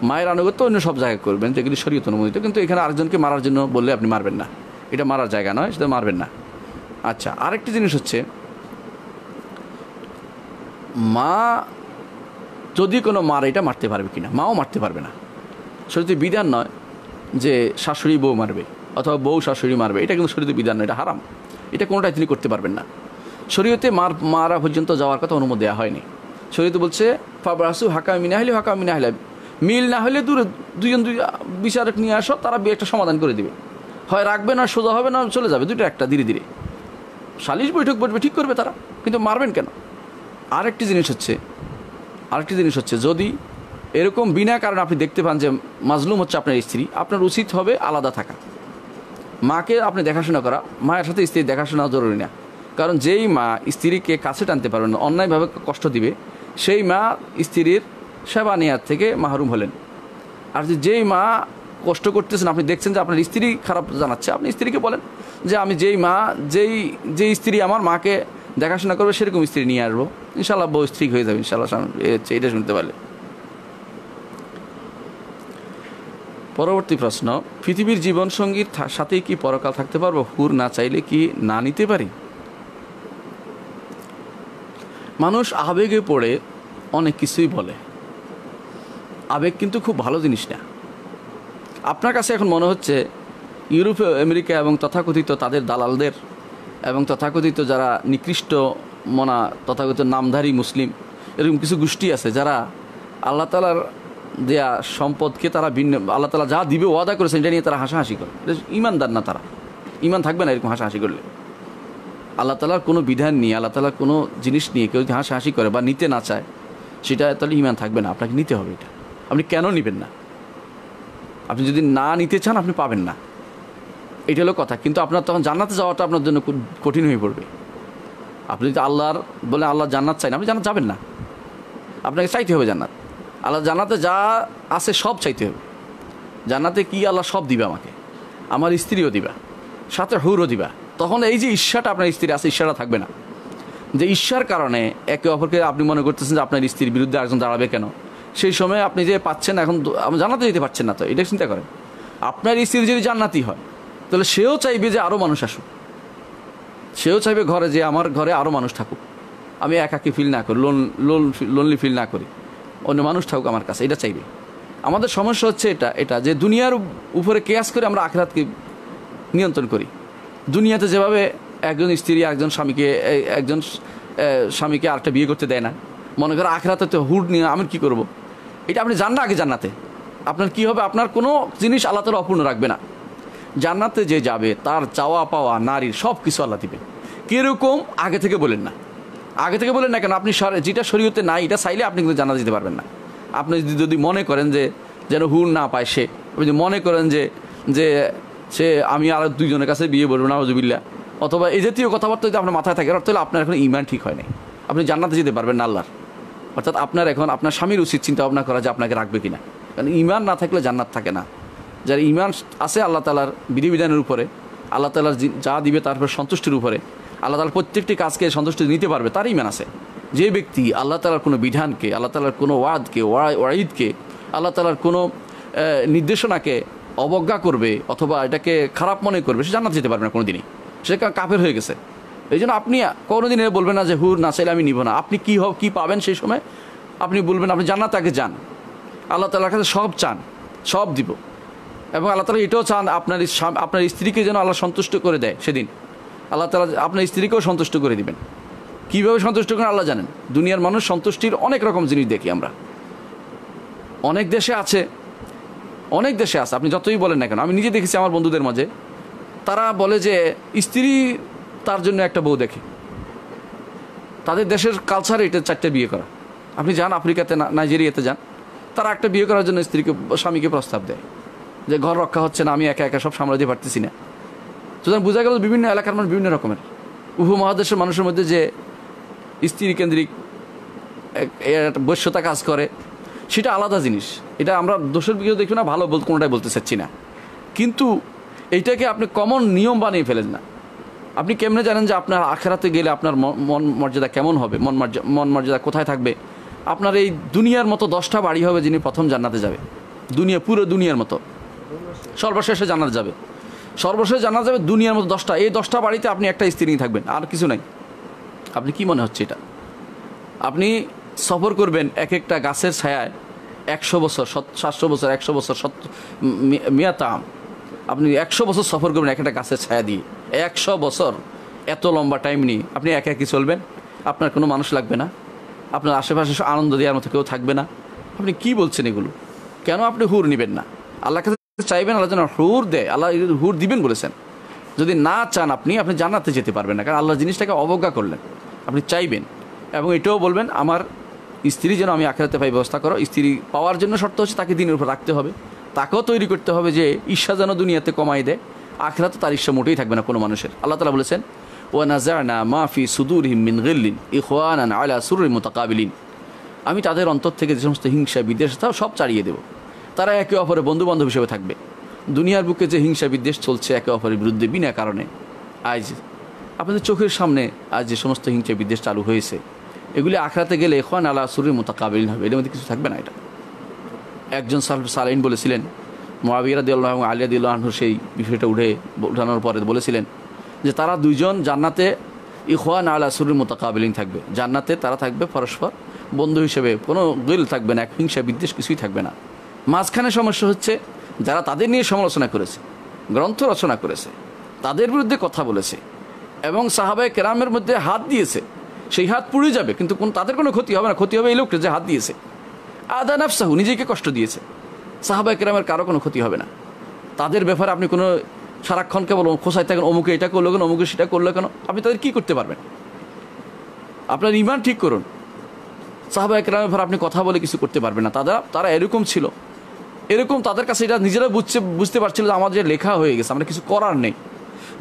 মায়ের আনুগত্য অন্য সব জায়গায় করবেন যেগুলি শরীয়ত অনুমোদিত, কিন্তু এখানে আরেকজনকে মারার জন্য বললে আপনি মারবেন না, এটা মারার জায়গা নয়, সেটা মারবেন না। আচ্ছা, আরেকটি জিনিস হচ্ছে, মা যদি কোনো মারে, এটা মারতে পারবে কিনা? মাও মারতে পারবে না। শরীয়তে বিধান নয় যে শাশুড়ি বউ মারবে অথবা বউ শাশুড়ি মারবে, এটা কিন্তু শরীয়তে বিধান নয়, এটা হারাম। এটা কোনোটাই তিনি করতে পারবেন না। শরীয়তে মারা পর্যন্ত যাওয়ার কথা অনুমতি দেওয়া হয়নি। শরীয়তে বলছে ফাবরাসু হাকাম মিনাহলে হাকাম মিনাহলে, মিল না হলে দুজন বিচারক নিয়ে আসো, তারা একটা সমাধান করে দিবে, হয় রাখবে না সোজা হবে না চলে যাবে, দুটো একটা ধীরে ধীরে সালিশ বৈঠক বসবে, ঠিক করবে তারা, কিন্তু মারবেন কেন? আরেকটি জিনিস হচ্ছে যদি এরকম বিনা কারণে আপনি দেখতে পান যে মাজলুম হচ্ছে আপনার স্ত্রী, আপনার উচিত হবে আলাদা থাকা। মাকে আপনি দেখাশোনা করা, মায়ের সাথে স্ত্রীর দেখাশোনা জরুরি না। কারণ যেই মা স্ত্রীকে কাছে টানতে পারবেন না, অন্যায়ভাবে কষ্ট দিবে, সেই মা স্ত্রীর সেবা নেয়ার থেকে মাহরুম হলেন। আর যেই মা কষ্ট করতেছেন, আপনি দেখছেন যে আপনার স্ত্রী খারাপ জানাচ্ছে, আপনি স্ত্রীকে বলেন যে আমি যেই স্ত্রী আমার মাকে দেখাশোনা করবে সেরকম স্ত্রী নিয়ে আসবো, ইনশাল্লাহ বউ ঠিক হয়ে যাবে ইনশাল্লাহ। এটা শুনতে পারলে। পরবর্তী প্রশ্ন, পৃথিবীর জীবনসঙ্গীর সাথেই কি পরকাল থাকতে পারবো? হুর না চাইলে কি না নিতে পারি? মানুষ আবেগে পড়ে অনেক কিছুই বলে। আবেগ কিন্তু খুব ভালো জিনিস না। আপনার কাছে এখন মনে হচ্ছে ইউরোপ, আমেরিকা এবং তথাকথিত তাদের দালালদের এবং তথাকথিত যারা নিকৃষ্ট মনা তথাকথিত নামধারী মুসলিম, এরকম কিছু গোষ্ঠী আছে যারা আল্লাহ তাআলার দেয়া সম্পদকে তারা আল্লাহ তাআলা যা দিবে ওয়াদা করেছেন এটা নিয়ে তারা হাসাহাসি করে। এটা ইমানদার না, তারা ইমান থাকবে না এরকম হাসাহাসি করলে। আল্লাহ তাআলার কোনো বিধান নিয়ে, আল্লাহ তাআলার কোনো জিনিস নিয়ে কেউ যদি হাসাহাসি করে বা নিতে না চায়, সেটা তাহলে ইমান থাকবে না। আপনাকে নিতে হবে। এটা আপনি কেন নেবেন না? আপনি যদি না নিতে চান আপনি পাবেন না, এটা হলো কথা। কিন্তু আপনার তখন জান্নাতে যাওয়াটা আপনার জন্য কঠিন হয়ে পড়বে। আপনি যদি আল্লাহর বলে আল্লাহ জান্নাত চাই না, আপনি জান্নাত যাবেন না। আপনাকে চাইতে হবে জান্নাত। আল্লাহ জান্নাতে যা আছে সব চাইতে হবে। জান্নাতে কি আল্লাহ সব দিবে আমাকে, আমার স্ত্রীও দিবা, সাথে হুরও দিবা। তখন এই যে ঈর্ষাটা আপনার স্ত্রী আছে, ঈর্ষাটা থাকবে না। যে ঈর্ষার কারণে একে অপরকে আপনি মনে করতেছেন যে আপনার স্ত্রীর বিরুদ্ধে একজন দাঁড়াবে কেন, সেই সময় আপনি যে পাচ্ছেন এখন জান্নাতে যেতে পারছেন না, তো এটা চিন্তা করেন। আপনার স্ত্রী যদি জান্নাতি হয় তাহলে সেও চাইবে যে আরও মানুষ আসুক, সেও চাইবে ঘরে যে আমার ঘরে আরও মানুষ থাকুক, আমি একাকী ফিল না করি, লোনলি ফিল না করি, অন্য মানুষ থাকুক আমার কাছে, এটা চাইবে। আমাদের সমস্যা হচ্ছে এটা যে দুনিয়ার উপরে কেয়াস করে আমরা আখিরাতকে নিয়ন্ত্রণ করি। দুনিয়াতে যেভাবে একজন স্ত্রী একজন স্বামীকে আরেকটা বিয়ে করতে দেয় না, মনে করে আখিরাতে তো হুড নিয়ে আমি কী করবো। এটা আপনি যান না আগে জান্নাতে, আপনার কি হবে, আপনার কোনো জিনিস আল্লাহ তাআলা অপূর্ণ রাখবে না। জান্নাতে যে যাবে তার চাওয়া পাওয়া নারীর সব কিছু আল্লাহ দিবে। কীরকম আগে থেকে বলেন না, আগে থেকে বলেন না কেন, আপনি যেটা শরীয়তে নাই এটা চাইলে আপনি কিন্তু জান্নাতে যেতে পারবেন না। আপনি যদি মনে করেন যে যেন হুর না পায় সে, আপনি যদি মনে করেন যে যে সে আমি আর দুইজনের কাছে বিয়ে বলবো না নাউজুবিল্লাহ, অথবা এই জাতীয় কথাবার্তা যদি আপনার মাথায় থাকে, তাহলে আপনার এখন ঈমান ঠিক হয় নাই, আপনি জান্নাতে যেতে পারবেন না আল্লাহর। অর্থাৎ আপনার এখন আপনার স্বামীর উচিত চিন্তা ভাবনা করা যে আপনাকে রাখবে কিনা, কারণ ঈমান না থাকলে জান্নাত থাকে না। যার ঈমান আছে আল্লাহ তাআলার বিধিবিধানের উপরে, আল্লাহ তাআলার যা দিবে তারপর সন্তুষ্টির উপরে, আল্লাহ তাআলার প্রত্যেকটি কাজকে সন্তুষ্টি নিতে পারবে, তার ঈমান আছে। যে ব্যক্তি আল্লাহ তাআলার কোনো বিধানকে, আল্লাহ তাআলার কোনো ওয়াদকে, ওয়াঈদকে, আল্লাহ তাআলার কোনো নির্দেশনাকে অবজ্ঞা করবে অথবা এটাকে খারাপ মনে করবে, সে জান্নাত যেতে পারবে না কোনো দিনই, সে কাফের হয়ে গেছে। এই জন্য আপনি কোনোদিন বলবেন না যে হুর না চাইলে আমি নিব না। আপনি কী পাবেন সেই সময় আপনি বলবেন আপনি জান্নাতে আগে যান, আল্লাহ তাআলার কাছে সব চান, সব দিব। এবং আল্লাহ তাআলা এটাও চান আপনার স্ত্রীকে যেন আল্লাহ সন্তুষ্ট করে দেয় সেদিন। আল্লাহ তাআলা আপনার স্ত্রীকেও সন্তুষ্ট করে দিবেন। কীভাবে সন্তুষ্ট করেন আল্লাহ জানেন। দুনিয়ার মানুষ সন্তুষ্টির অনেক রকম জিনিস দেখি আমরা, অনেক দেশে আছে, আপনি যতই বলেন না কেন। আমি নিজে দেখেছি আমার বন্ধুদের মাঝে, তারা বলে যে স্ত্রী তার জন্য একটা বউ দেখে, তাদের দেশের কালচারে এটা 4টে বিয়ে করা। আপনি যান আফ্রিকাতে, নাইজেরিয়াতে যান, তারা একটা বিয়ে করার জন্য স্বামীকে প্রস্তাব দেয় যে ঘর রক্ষা হচ্ছে না, আমি একা একা সব সামলাতে পারতেছি না। সুতরাং বোঝা গেল বিভিন্ন এলাকার মানুষ বিভিন্ন রকমের। উপমহাদেশের মানুষের মধ্যে যে স্ত্রী কেন্দ্রিক বশ্যতা কাজ করে সেটা আলাদা জিনিস, এটা আমরা দোষের দিকেও দেখি না, ভালো কোনোটাই বলতে চাচ্ছি না। কিন্তু এইটাকে আপনি কমন নিয়ম বানিয়ে ফেলেন না। আপনি কেমনে জানেন যে আপনার আখেরাতে গেলে আপনার মন মর্যাদা কেমন হবে, মন মর্যাদা কোথায় থাকবে? আপনার এই দুনিয়ার মতো 10টা বাড়ি হবে যিনি প্রথম জান্নাতে যাবে, পুরো দুনিয়ার মতো সর্বশেষে জান্নাতে যাবে, দুনিয়ার মতো 10টা। এই 10টা বাড়িতে আপনি একটা স্ত্রী নিয়ে থাকবেন, আর কিছু নাই। আপনি কি মনে হচ্ছে এটা? আপনি সফর করবেন এক একটা গাছের ছায়ায় 100 বছর, 700 বছর, 100 বছর, মিয়াতাম, আপনি 100 বছর সফর করবেন এক একটা গাছের ছায়া দিয়ে। 100 বছর, এত লম্বা টাইম নিয়ে আপনি একা একই চলবেন, আপনার কোনো মানুষ লাগবে না, আপনার আশেপাশে আনন্দ দেওয়ার মতো কেউ থাকবে না। আপনি কি বলছেন এগুলো? কেন আপনি হুর নেবেন না? আল্লাহ কাছে চাইবেন, আল্লাহ যেন হুর দেয়, আল্লাহ হুর দিবেন বলেছেন। যদি না চান আপনি জান্নাতে যেতে পারবেন না, কারণ আল্লাহ জিনিসটাকে অবজ্ঞা করলেন। আপনি চাইবেন এবং এটাও বলবেন আমার স্ত্রী যেন আমি আখিরাতে পাই ব্যবস্থা করো। স্ত্রী পাওয়ার জন্য শর্ত হচ্ছে তাকে দিনের উপর রাখতে হবে, তাকেও তৈরি করতে হবে যে ঈর্ষা যেন দুনিয়াতে কমাই দেয়, আখিরাতে তার ঈর্ষা মোটেই থাকবে না কোনো মানুষের। আল্লাহ তাআলা বলেছেন ওয়ানাযা'না মা ফি সুদুরিহিম মিন গিল্লিন ইখওয়ানান আলা সুরুরিন মুতাকাবিলিন, আমি তাদের অন্তর থেকে যে সমস্ত হিংসা বিদ্বেষ সব ছাড়িয়ে দেব, তারা একে অপরের বন্ধুবান্ধব হিসেবে থাকবে। দুনিয়ার বুকে যে হিংসা বিদ্বেষ চলছে একে অপরের বিরুদ্ধে বিনা কারণে, আজ আপনাদের চোখের সামনে আজ যে সমস্ত হিংসা বিদ্বেষ চালু হয়েছে, এগুলি আখিরাতে গেলে ইখওয়ান আলা সুরুরিন মুতাকাবিলিন হবে, এর মধ্যে কিছু থাকবে না। এটা একজন সালেহিন বলেছিলেন, মুআবিয়া রাদিয়াল্লাহু আনহু আলী রাদিয়াল্লাহু আনহু সেই বিষয়টা উঠানোর পরে বলেছিলেন যে তারা দুইজন জান্নাতে ইখওয়ান আলা সুরুরিন মুতাকাবিলিন থাকবে, জান্নাতে তারা থাকবে পরস্পর বন্ধু হিসেবে, কোনো গিল থাকবে না, হিংসা বিদ্বেষ কিছুই থাকবে না। মাঝখানে সমস্যা হচ্ছে যারা তাদের নিয়ে সমালোচনা করেছে, গ্রন্থ রচনা করেছে, তাদের বিরুদ্ধে কথা বলেছে এবং সাহাবায়ে কেরামের মধ্যে হাত দিয়েছে, সেই হাত পুড়ে যাবে কিন্তু তাদের কোনো ক্ষতি হবে না, ক্ষতি হবে এই লোকটা যে হাত দিয়েছে। আদা নাফসাহু, নিজেকে কষ্ট দিয়েছে, সাহাবায়ে কেরামের কারো কোনো ক্ষতি হবে না। তাদের ব্যাপারে আপনি কোনো সারাক্ষণ কেবল খোঁচাই থাকেন, অমুকে এটা করলো কেন, অমুকে সেটা করলো কেন, আপনি তাদের কী করতে পারবেন? আপনার ঈমান ঠিক করুন। সাহাবায়ে কেরামের ব্যাপারে আপনি কথা বলে কিছু করতে পারবেন না। তারা এরকম ছিল, এরকম তাদের কাছে এটা নিজেরা বুঝতে পারছিল যে আমাদের লেখা হয়ে গেছে, আমরা কিছু করার নেই,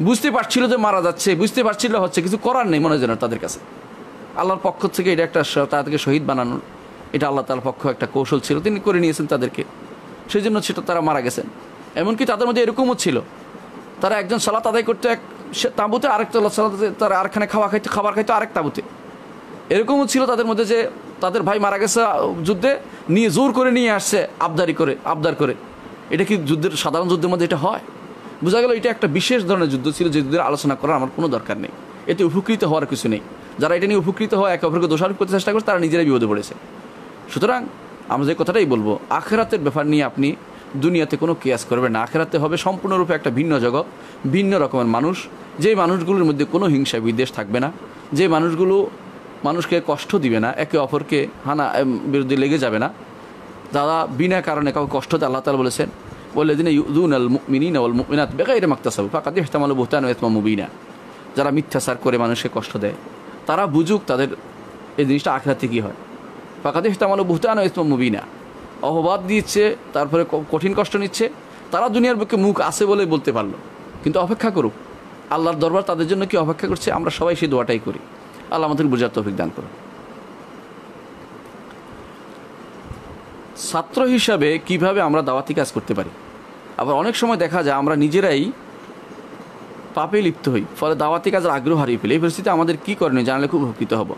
বুঝতে পারছিল যে মারা যাচ্ছে, বুঝতে পারছিল হচ্ছে, কিছু করার নেই মনে যেন তাদের কাছে। আল্লাহর পক্ষ থেকে এটা একটা তাদেরকে শহীদ বানানোর, এটা আল্লাহ তাআলার পক্ষ একটা কৌশল ছিল, তিনি করে নিয়েছেন তাদেরকে, সেই জন্য সেটা তারা মারা গেছেন। এমনকি তাদের মধ্যে এরকমও ছিল, তারা একজন সালাত আদায় করতো এক তাঁবুতে, আরেকটা সালাতে তারা আরেকখানে খাবার খাইতো আরেক তাঁবুতে। এরকমও ছিল তাদের মধ্যে যে তাদের ভাই মারা গেছে যুদ্ধে, নিয়ে জোর করে নিয়ে আসছে আবদার করে। এটা কি সাধারণ যুদ্ধের মধ্যে এটা হয়? বোঝা গেল এটা একটা বিশেষ ধরনের যুদ্ধ ছিল, যে যুদ্ধের আলোচনা করার আমার কোনো দরকার নেই, এতে উপকৃত হওয়ার কিছু নেই। যারা এটা নিয়ে উপকৃত হয় একে অপরকে দোষারোপ করতে চেষ্টা করছে, তারা নিজেরাই বিপদে পড়েছে। সুতরাং আমরা যে কথাটাই বলবো, আখিরাতের ব্যাপার নিয়ে আপনি দুনিয়াতে কোনো কিয়াস করবেন না। আখিরাতে হবে সম্পূর্ণরূপে একটা ভিন্ন জগৎ, ভিন্ন রকমের মানুষ, যে মানুষগুলোর মধ্যে কোনো হিংসা বিদ্বেষ থাকবে না, যে মানুষগুলো মানুষকে কষ্ট দিবে না, একে অপরকে বিরুদ্ধে লেগে যাবে না, যারা বিনা কারণে কাউকে কষ্ট দেয়, আল্লাহ তাআলা বলেছেন ওয়াল্লাযিনা ইউযুনাল মুমিনিনা ওয়াল মুমিনাত বিগাইরি মাকতাসাবু ফাকাদ ইহতামালু বুহতানান ওয়া ইসমান মুবিনা। যারা মিথ্যাচার করে মানুষকে কষ্ট দেয় তারা বুঝুক তাদের এই জিনিসটা আখিরাতে কী হয়। ফাকাদ ইহতামালু বুহতানান ওয়া ইসমান মুবিনা, অপবাদ দিচ্ছে, তারপরে কঠিন কষ্ট নিচ্ছে। তারা দুনিয়ার বুকে মুখ আছে বলে বলতে পারলো, কিন্তু অপেক্ষা করুক, আল্লাহর দরবার তাদের জন্য কি অপেক্ষা করছে। আমরা সবাই সেই দোয়াটাই করি। আল্লাহ আমাদের বুঝার তৌফিক দান করুন। ছাত্র হিসাবে কিভাবে আমরা দাওয়াতি কাজ করতে পারি। আবার অনেক সময় দেখা যায় আমরা নিজেরাই পাপে লিপ্ত হই, ফলে দাওয়াতি কাজের আগ্রহ হারিয়ে ফেলি। এই পরিস্থিতিতে আমাদের কী করণীয় জানলে খুব উপকৃত হব।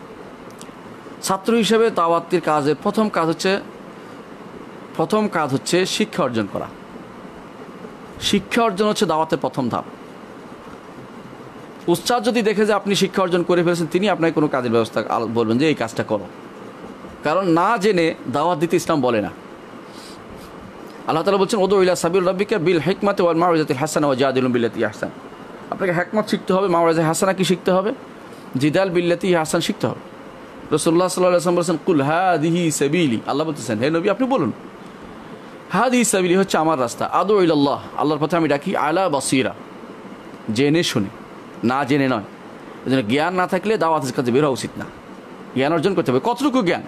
ছাত্র হিসেবে দাওয়াতির কাজের প্রথম কাজ হচ্ছে শিক্ষা অর্জন করা। শিক্ষা অর্জন হচ্ছে দাওয়াতের প্রথম ধাপ। উস্তাদ যদি দেখে যে আপনি শিক্ষা অর্জন করে ফেলেছেন, তিনি আপনাকে কোনো কাজের ব্যবস্থা বলবেন যে এই কাজটা করো। কারণ না জেনে দাওয়াত দিতে ইসলাম বলে না। আল্লাহ তাআলা বলছেন উদউ ইলা সাবিল রাব্বিকা বিল হিকমাতি ওয়াল মাউইজাতিল হাসানা ওয়াজাদিলুম বিল্লাতি আহসান। আপনাকে হিকমত শিখতে হবে, মাউইজা হাসানা কি শিখতে হবে, জিদাল বিল্লাতি আহসান শিখতে হবে। রাসূলুল্লাহ সাল্লাল্লাহু আলাইহি ওয়াসাল্লাম বলেছেন কুল হাদিহি সাবিলি, আল্লাহ বলতেছেন হে নবী আপনি বলুন হাদিহি সাবিলি হচ্ছে আমার রাস্তা, আদউ ইলাল্লাহ, আল্লাহর পথে আমি ডাকি, আলা বাসীরা, জেনে শুনে, না জেনে নয়। এজন্য জ্ঞান না থাকলে দাওয়াতের কাজে বের হওয়া উচিত না। জ্ঞান অর্জন করতে হবে। কতটুকু জ্ঞান?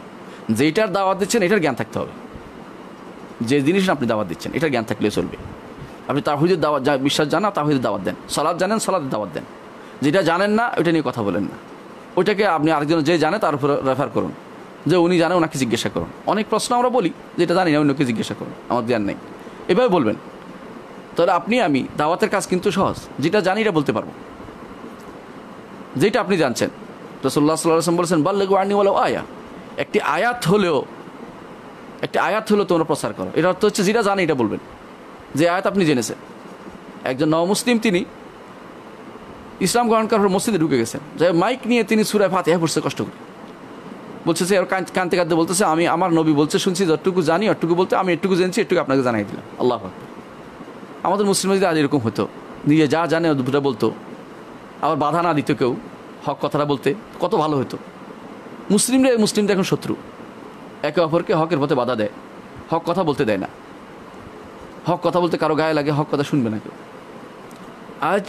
যেটার দাওয়াত দিচ্ছেন এটার জ্ঞান থাকতে হবে। যে জিনিস আপনি দাওয়াত দিচ্ছেন এটার জ্ঞান থাকলে চলবে। আপনি তাওহীদের দাওয়াত বিশ্বাস জানা, তাওহীদের দাওয়াত দেন। সালাত জানেন, সালাতের দাওয়াত দেন। যেটা জানেন না ওইটা নিয়ে কথা বলেন না। ওইটাকে আপনি আরেকজন যে জানে তার উপর রেফার করুন, যে উনি জানে ওনাকে জিজ্ঞাসা করুন। অনেক প্রশ্ন আমরা বলি যেটা জানি না, অন্যকে জিজ্ঞাসা করুন, আমার জ্ঞান নেই, এভাবে বলবেন। তাহলে আমি দাওয়াতের কাজ কিন্তু সহজ। যেটা জানি এটা বলতে পারবো, যেটা আপনি জানছেন। রাসূলুল্লাহ সাল্লাল্লাহু আলাইহি ওয়াসাল্লাম বলেছেন বাল্লিগু আন্নী ওয়ালাউ আয়া, একটি আয়াত হলেও তোমরা প্রচার করো। এর অর্থ হচ্ছে যেটা জানি এটা বলবেন, যে আয়াত আপনি জেনেছেন। একজন নবমুসলিম তিনি ইসলাম গ্রহণ করার পর মসজিদে ঢুকে গেছেন, যে মাইক নিয়ে তিনি সূরা ফাতিহা পড়ছে কষ্ট করে, বলছে যে কাঁদতে কাঁদতে বলতেছে আমি আমার নবী বলছে শুনছি, যতটুকু জানি অতটুকু বলতে, আমি একটুকু জেনেছি একটুকু আপনাকে জানাই দিলাম। আল্লাহু আকবার। আমাদের মুসলিম যদি আজ এরকম হতো, নিজে যা জানে দুটা বলতো, আবার বাধা না দিত কেউ, হক কথাটা বলতে কত ভালো হতো। মুসলিমদের এখন শত্রু, একে অপরকে হকের পথে বাধা দেয়, হক কথা বলতে দেয় না। হক কথা বলতে কারো গায়ে লাগে, হক কথা শুনবে না কেউ। আজ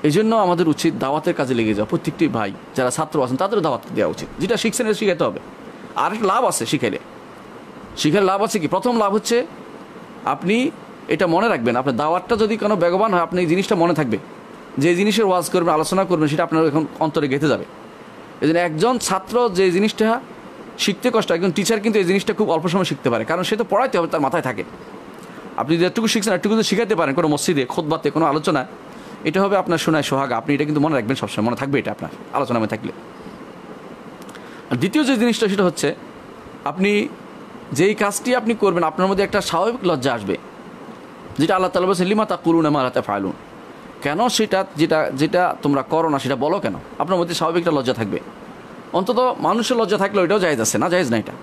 এই জন্য আমাদের উচিত দাওয়াতের কাজে লেগে যাওয়া। প্রত্যেকটি ভাই যারা ছাত্র আছেন তাদেরও দাওয়াত দেওয়া উচিত। যেটা শিখছেন এটা শিখাতে হবে। আর একটা লাভ আছে শিখার লাভ আছে কি? প্রথম লাভ হচ্ছে আপনি এটা মনে রাখবেন, আপনার দাওয়াতটা যদি কোনো বেগবান হয়, আপনি এই জিনিসটা মনে থাকবে, যে জিনিসের ওয়াজ করবেন, আলোচনা করবেন, সেটা আপনার এখন অন্তরে গেঁথে যাবে। এই জন্য একজন ছাত্র যে জিনিসটা শিখতে কষ্ট, একজন টিচার কিন্তু এই জিনিসটা খুব অল্প সময় শিখতে পারে, কারণ সে তো পড়াইতে হবে, তার মাথায় থাকে। আপনি যেটুকু শিখছেন একটুকু যদি শিখাতে পারেন কোনো মসজিদে, খুতবাতে, কোনো আলোচনা, এটা হবে আপনার শোনায় সোহাগা। আপনি এটা কিন্তু মনে রাখবেন সবসময়, মনে থাকবে এটা আপনার আলোচনায় থাকলে। আর দ্বিতীয় যে জিনিসটা সেটা হচ্ছে আপনি যেই কাজটি আপনি করবেন আপনার মধ্যে একটা স্বাভাবিক লজ্জা আসবে, যেটা আল্লাহ তাআলা বলেছেন লিমা তাকুলুনা মা লা তাফআলুন, কেন সেটা যেটা তোমরা করো না সেটা বলো কেন। আপনার মধ্যে স্বাভাবিক একটা লজ্জা থাকবে। অন্তত মানুষের লজ্জা থাকলে ওইটাও জায়েজ আছে, না জায়েজ না এটা,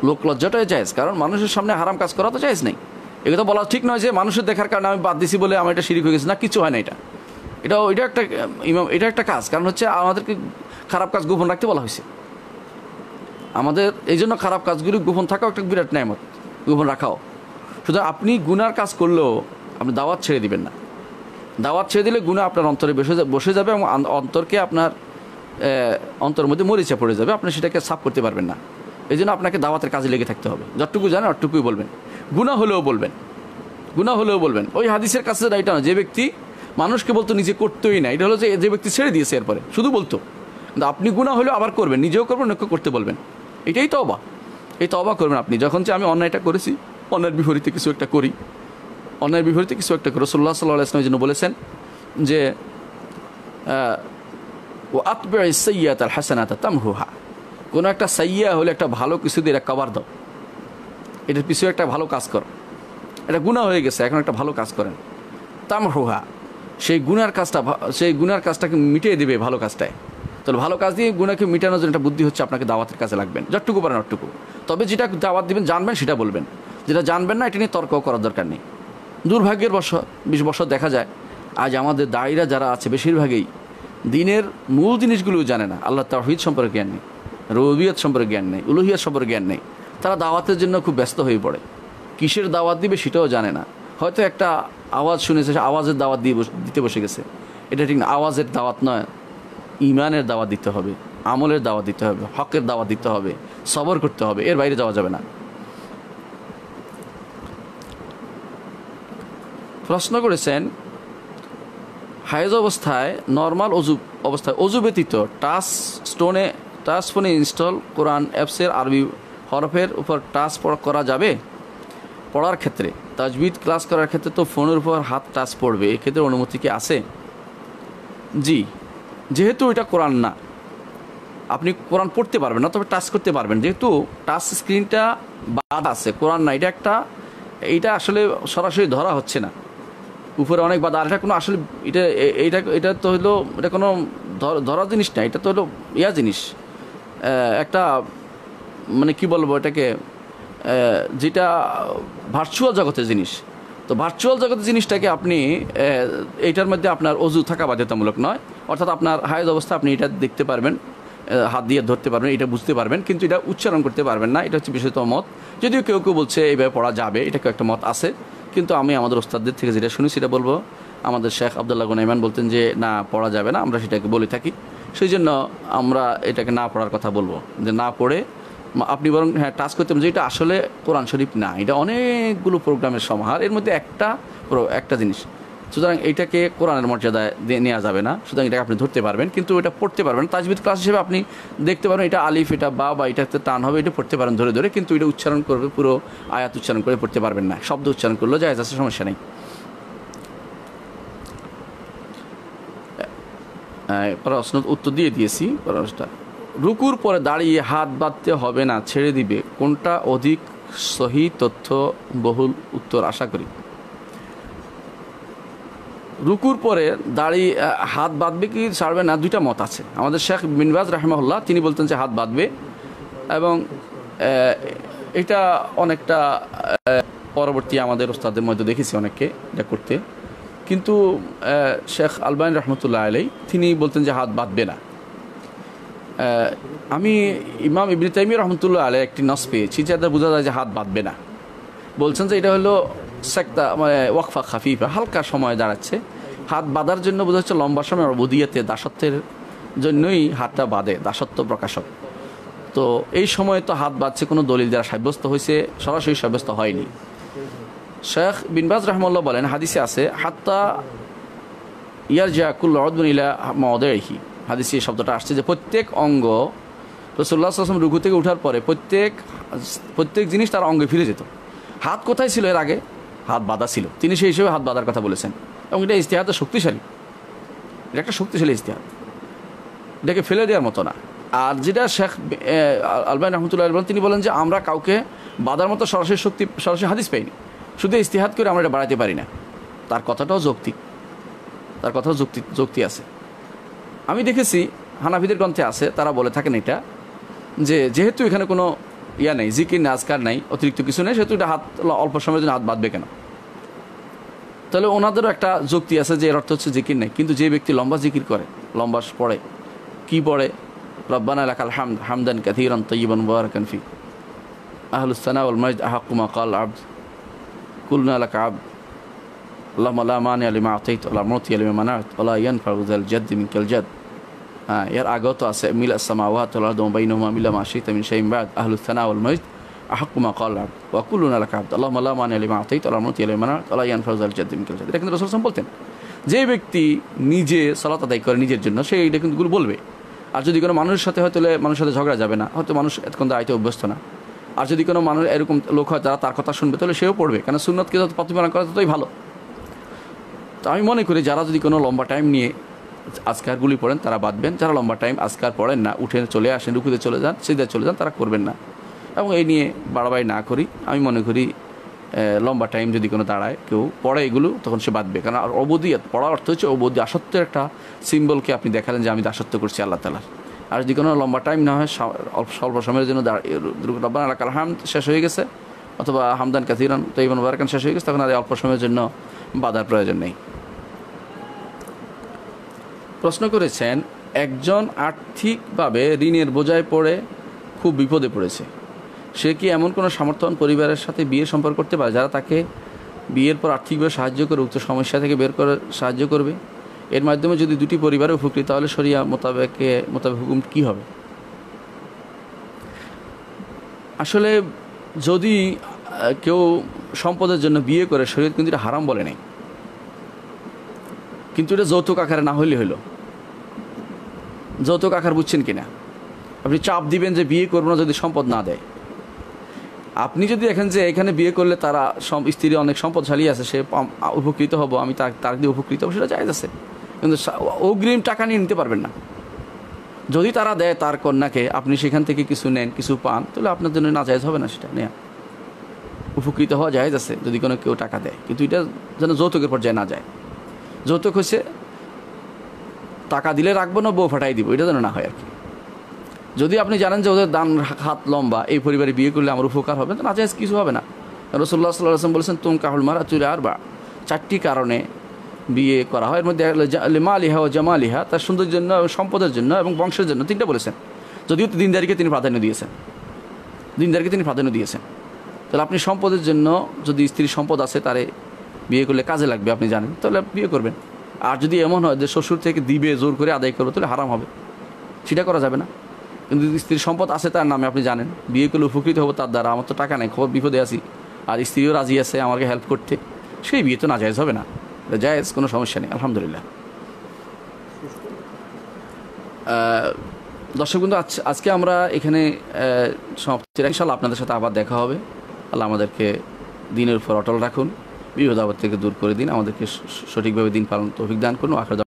লোক লজ্জাটাই জায়েজ। কারণ মানুষের সামনে হারাম কাজ করা তো জায়েজ নেই। এগুলো বলা ঠিক নয় যে মানুষের দেখার কারণে আমি বাদ দিছি বলে আমার এটা শিরিক হয়ে গেছে, না, কিছু হয় না। এটা একটা কাজ। কারণ হচ্ছে আমাদেরকে খারাপ কাজ গোপন রাখতে বলা হয়েছে। আমাদের এই জন্য খারাপ কাজগুলি গোপন থাকাও একটা বিরাট নেয়ামত, গোপন রাখাও। সুতরাং আপনি গুনার কাজ করলেও আপনি দাওয়াত ছেড়ে দিবেন না। দাওয়াত ছেড়ে দিলে গুনাহ আপনার অন্তরে বসে যাবে এবং অন্তরকে আপনার অন্তরের মধ্যে মরিচা পড়ে যাবে, আপনি সেটাকে সাফ করতে পারবেন না। এই জন্য আপনাকে দাওয়াতের কাজে লেগে থাকতে হবে। যতটুকু জানেন অতটুকুই বলবেন, গুনাহ হলেও বলবেন। ওই হাদিসের কাছে এটা না যে ব্যক্তি মানুষকে বলতো নিজে করতেই না, এটা হলো যে ব্যক্তি ছেড়ে দিয়েছে এরপরে শুধু বলতো। কিন্তু আপনি গুনাহ হলেও আবার করবেন, নিজেও করবেন, অন্যকে করতে বলবেন। এটাই তওবা। এই তওবা করবেন আপনি যখন যে আমি অন্যায়টা করেছি, অন্যায়ের বিপরীতে কিছু একটা করি, রাসূলুল্লাহ সাল্লাল্লাহু আলাইহি ওয়াসাল্লাম বলেছেন যে ওয়া আতবি'is সাইয়্যাতাল হাসানাতা তামহুহা, কোনো একটা সাইয়্যা হলে একটা ভালো কিছু দিয়ে কভার দাও, এটার পিছনে একটা ভালো কাজ করো। এটা গুনাহ হয়ে গেছে, এখন একটা ভালো কাজ করেন, তামহুহা, সেই গুনার কাজটাকে মিটিয়ে দেবে ভালো কাজটায়। তাহলে ভালো কাজ দিয়ে গুনাহকে মিটানোর জন্য একটা বুদ্ধি হচ্ছে আপনাকে দাওয়াতের কাজে লাগবেন, যতটুকু পারেন অতটুকু। তবে যেটা দাওয়াত দিবেন জানবেন সেটা বলবেন, যেটা জানবেন না এটা নিয়ে তর্ক করার দরকার নেই। দুর্ভাগ্যের 20 বছর দেখা যায় আজ আমাদের দায়ীরা যারা আছে বেশিরভাগই দিনের মূল জিনিসগুলোও জানে না। আল্লাহ তাওহীদ সম্পর্কে জ্ঞান নেই, রুবুবিয়ত সম্পর্কে জ্ঞান নেই, উলুহিয়ত সম্পর্কে জ্ঞান নেই। তারা দাওয়াতের জন্য খুব ব্যস্ত হয়ে পড়ে, কিসের দাওয়াত দিবে সেটাও জানে না। হয়তো একটা আওয়াজ শুনেছে, আওয়াজের দাওয়াত দিতে বসে গেছে। এটা ঠিক না, আওয়াজের দাওয়াত নয়, ইমানের দাওয়াত দিতে হবে, আমলের দাওয়াত দিতে হবে, হকের দাওয়াত দিতে হবে, সবর করতে হবে, এর বাইরে যাওয়া যাবে না। প্রশ্ন করেছেন, হায়েজ অবস্থায় নর্মাল অজু অবস্থায় অজু ব্যতীত টাচ ফোনে ইনস্টল কোরআন অ্যাপসের আরবি হরফের উপর টাচ করা যাবে? পড়ার ক্ষেত্রে তাজবিদ ক্লাস করার ক্ষেত্রে তো ফোনের উপর হাত টাচ পড়বে, এক্ষেত্রে অনুমতি কি আছে? জি, যেহেতু এটা কোরআন না, আপনি কোরআন পড়তে পারবেন না, তবে টাচ করতে পারবেন। যেহেতু টাচ স্ক্রিনটা বাদ আছে, কোরআন না, এইটা আসলে সরাসরি ধরা হচ্ছে না, উপরে অনেক বাদ। আর এটা কোনো আসলে এটা তো হলো, এটা কোনো ধরা জিনিস না, এটা তো হলো জিনিস, একটা মানে কি বলবো এটাকে, যেটা ভার্চুয়াল জগতের জিনিস। তো ভার্চুয়াল জগতের জিনিসটাকে আপনি এইটার মধ্যে আপনার অজু থাকা বাধ্যতামূলক নয়। অর্থাৎ আপনার হায়েজ অবস্থা আপনি এটা দেখতে পারবেন, হাত দিয়ে ধরতে পারবেন, এটা বুঝতে পারবেন, কিন্তু এটা উচ্চারণ করতে পারবেন না। এটা হচ্ছে বিশেষত মত। যদিও কেউ কেউ বলছে এইভাবে পড়া যাবে, এটা কেউ একটা মত আছে, কিন্তু আমি আমাদের ওস্তাদদের থেকে যেটা শুনি সেটা বলবো। আমাদের শেখ আবদুল্লাহ গুনাইমান বলতেন যে না, পড়া যাবে না, আমরা সেটাকে বলে থাকি, সেই জন্য আমরা এটাকে না পড়ার কথা বলবো, যে না পড়ে আপনি বরং হ্যাঁ টাচ করতে পারেন, যে এটা আসলে কোরআন শরীফ না, এটা অনেকগুলো প্রোগ্রামের সমাহার, এর মধ্যে একটা জিনিস। সুতরাং এইটাকে কোরআনের মর্যাদায় নেওয়া যাবে না। সুতরাং এটাকে আপনি ধরতে পারবেন, কিন্তু এটা পড়তে পারবেন। তাজবিদ ক্লাস হিসেবে আপনি দেখতে পারবেন, এটা আলিফ, এটা বা এটাতে টান হবে, এটা পড়তে পারেন ধরে ধরে, কিন্তু এটা উচ্চারণ করবে, পুরো আয়াত উচ্চারণ করে পড়তে পারবেন না। শব্দ উচ্চারণ করলেও জায়েজ আছে, সমস্যা নেই। প্রশ্ন উত্তর দিয়ে দিয়েছি। প্রশ্নটা, রুকুর পরে দাঁড়িয়ে হাত বাঁধতে হবে না, ছেড়ে দিবে, কোনটা অধিক সহি তথ্য বহুল উত্তর আশা করি? রুকুর পরে দাঁড়িয়ে হাত বাঁধবে কি ছাড়বে না, দুইটা মত আছে। আমাদের শেখ বিন বাজ রাহিমাহুল্লাহ তিনি বলতেন যে হাত বাঁধবে, এবং এটা অনেকটা পরবর্তী আমাদের ওস্তাদের মধ্যে দেখেছি অনেককে এটা করতে, কিন্তু শেখ আলবানী রহমতুল্লাহ আলাই তিনি বলতেন যে হাত বাঁধবে না। আমি ইমাম ইবনে তাইমিয়া রহমতুল্লাহ আলাই একটি নস পেয়েছি যাদের বোঝা যায় যে হাত বাঁধবে না। বলছেন যে এটা হলো সেক্তা, মানে ওয়াকফা খাফিফা, হালকা সময় দাঁড়াচ্ছে। হাত বাঁধার জন্য বোঝা হচ্ছে লম্বা সময় উবুদিয়তে, দাসত্বের জন্যই হাতটা বাঁধে, দাসত্ব প্রকাশক। তো এই সময়ে তো হাত বাঁধছে কোনো দলিল দ্বারা সাব্যস্ত হয়েছে, সরাসরি সাব্যস্ত হয়নি। শেখ বিন বাজ রাহমাতুল্লাহ বলেন, হাদিসে আছে হাত্তা ইয়ারজা কুল্লু উযবুন ইলা মাওদিহি, হাদিসে এই শব্দটা আসছে যে প্রত্যেক অঙ্গ, রাসূলুল্লাহ সাল্লাল্লাহু আলাইহি ওয়াসাল্লাম রুকু থেকে ওঠার পরে প্রত্যেক জিনিস তার অঙ্গে ফিরে যেত। হাত কোথায় ছিল এর আগে? হাত বাঁধা ছিল, তিনি সেই হিসেবে হাত বাঁধার কথা বলেছেন, এবং এটা ইজতিহাদে শক্তিশালী, এটা একটা শক্তিশালী ইজতিহাদ, এটাকে ফেলে দেওয়ার মতো না। আর যেটা শেখ আলবানী রহমতুল্লাহ বলেন, তিনি বলেন যে আমরা কাউকে বাঁধার মতো সরাসরি হাদিস পাইনি, শুধু ইজতিহাদ করে আমরা এটা বাড়াইতে পারি না। তার কথাটাও যুক্তি আছে। আমি দেখেছি হানাফিদের গ্রন্থে আছে, তারা বলে থাকেন এটা, যে যেহেতু এখানে কোনো নেই, জিকির না, আজকার নাই, অতিরিক্ত কিছু নেই, সেহেতু এটা হাত অল্প সময়ের জন্য হাত বাঁধবে কেন? তাহলে ওনাদেরও একটা যুক্তি আছে যে এর অর্থ হচ্ছে জিকির নেই। কিন্তু যে ব্যক্তি লম্বা জিকির করে, লম্বা পড়ে, কি পড়ে? রব্বানা লাকাল হামদ হামদান কাসীরান তাইয়িবান মুবারাকান ফি, আহলুস সানা ওয়াল মাজদ আহাক্কু মা ক্বাল আবদ, কুলনা লাকা আবদ, আল্লাহুম্মা লা মানি'a লিমা আতাইতা ওয়া লা মু'তিয়া লিমা মানা'ত ওয়া লা ইয়ানফা'ু যাল জাদ্দি মিনকাল জাদ। এর আগেও তো আছে মিলাস সামাওয়াতি ওয়াল আরদি ওয়া বাইনাহুমা মিল্লা মা শি'তা মিন শাইইন বা'দ, আহলুস সানা ওয়াল মাজদ আহাক্কু মা ক্বাল আবদ ওয়া কুলুনা লাকা আবদ, আল্লাহুম্মা লা মানি'a লিমা আতাইতা ওয়া লা মু'তিয়া লিমা মানা'ত ওয়া লা ইয়ানফা'ু যাল জাদ্দি মিনকাল জাদ। এটা কিন্তু রাসূল সাল্লাল্লাহু আলাইহি ওয়াসাল্লাম বলতেন, যে ব্যক্তি নিজে সালাত আদায় করে নিজের জন্য, সে এটা কিন্তু বলবে। আর যদি কোনো মানুষের সাথে হয়তো মানুষের সাথে ঝগড়া যাবে না, হয়তো মানুষ এতক্ষণ দাঁড়াইতে অভ্যস্ত না। আর যদি কোনো মানুষ এরকম লোক হয় যারা তার কথা শুনবে, তাহলে সেও পড়বে, কারণ সুন্নতকে যত প্রতিপালন করা ততই ভালো। তো আমি মনে করি যারা যদি কোনো লম্বা টাইম নিয়ে আজকারগুলি পড়েন তারা বাঁধবেন, যারা লম্বা টাইম আজকার পড়েন না, উঠে চলে আসেন, রুকুতে চলে যান, সিজদায় চলে যান, তারা করবেন না। এবং এই নিয়ে বাড়াবাড়ি না করি, আমি মনে করি লম্বা টাইম যদি কোনো দাঁড়ায় কেউ পড়ে এগুলো, তখন সে বাঁধবে। কারণ আর অবদিয়াত পড়ার অর্থ হচ্ছে দাসত্বের একটা সিম্বলকে আপনি দেখালেন যে আমি দাসত্ব করছি আল্লাহ তাআলার। আর যদি কোনো লম্বা টাইম না হয়, স্বল্প সময়ের জন্য রব্বানা লাকাল হামদ শেষ হয়ে গেছে, অথবা হামদান কাসীরান তাইয়িবান মুবারাকান শেষ হয়ে গেছে, তখন আর অল্প সময়ের জন্য বাধার প্রয়োজন নেই। প্রশ্ন করেছেন, একজন আর্থিকভাবে ঋণের বোঝায় পড়ে খুব বিপদে পড়েছে, সে কি এমন কোনো সমর্থন পরিবারের সাথে বিয়ে সম্পর্ক করতে পারে যারা তাকে বিয়ের পর আর্থিকভাবে সাহায্য করে উক্ত সমস্যা থেকে বের করে সাহায্য করবে? এর মাধ্যমে যদি দুটি পরিবারে উপকৃত, তাহলে শরিয়া মোতাবেক হুকুম কী হবে? আসলে যদি কেউ সম্পদের জন্য বিয়ে করে, শরীয়ত কিন্তু এটা হারাম বলে নাই, কিন্তু এটা যৌতুক আকারে না হইলে হইল। যৌতুক আকার বুঝছেন কিনা? আপনি চাপ দিবেন যে বিয়ে করবো না যদি সম্পদ না দেয়। আপনি যদি দেখেন যে এখানে বিয়ে করলে তারা স্ত্রী অনেক সম্পদশালী আছে, সে উপকৃত হব, আমি তার দিয়ে উপকৃত হবো, সেটা জায়েজ আছে, কিন্তু অগ্রিম টাকা নিয়ে নিতে পারবেন না। যদি তারা দেয় তার কন্যাকে, আপনি সেখান থেকে কিছু নেন, কিছু পান, তাহলে আপনার জন্য না জায়েজ হবে না সেটা নেয়া। উপকৃত হওয়া জায়েজ আছে যদি কোনো কেউ টাকা দেয়, কিন্তু এটা যেন যৌতুকের পর্যায়ে না যায়। যৌতুক হচ্ছে টাকা দিলে রাখবো না, বউ ফাটাই দিব, এটা যেন না হয় আর কি। যদি আপনি জানেন যে ওদের দান হাত লম্বা, এই পরিবারে বিয়ে করলে আমার উপকার হবে, তো না জায়েজ কিছু হবে না। রাসূলুল্লাহ সাল্লাল্লাহু আলাইহি ওয়াসাল্লাম বলেছেন, তুম কাহুল মারাতুল আরবা, 4টি কারণে বিয়ে করা হয়। এর মধ্যে মালিহা ও জামালিহা, তার সৌন্দর্যের জন্য, সম্পদের জন্য এবং বংশের জন্য, 3টা বলেছেন। যদিও দিনদারিকে তিনি প্রাধান্য দিয়েছেন, তাহলে আপনি সম্পদের জন্য, যদি স্ত্রীর সম্পদ আছে তারে বিয়ে করলে কাজে লাগবে, আপনি জানেন, তাহলে বিয়ে করবেন। আর যদি এমন হয় যে শ্বশুর থেকে দিবে, জোর করে আদায় করবে, তাহলে হারাম হবে, সেটা করা যাবে না। কিন্তু স্ত্রীর সম্পদ আছে তার নামে, আপনি জানেন, বিয়ে করলে উপকৃত হবো তার দ্বারা, আমার তো টাকা নেই, খবর বিপদে আছি, আর স্ত্রীও রাজি আছে আমাকে হেল্প করতে, সেই বিয়ে তো না জায়েজ হবে না। জায়েজ, কোনো সমস্যা নেই, আলহামদুলিল্লাহ। দর্শক বন্ধু, আজকে আমরা এখানে সমাপ্তি রাখি। ইনশাআল্লাহ আপনাদের সাথে আবার দেখা হবে। আল্লাহ আমাদেরকে দিনের উপর অটল রাখুন, বিপদ আপদ থেকে দূর করে দিন, আমাদেরকে সঠিকভাবে দিন পালন তৌফিক দান করুন। আখির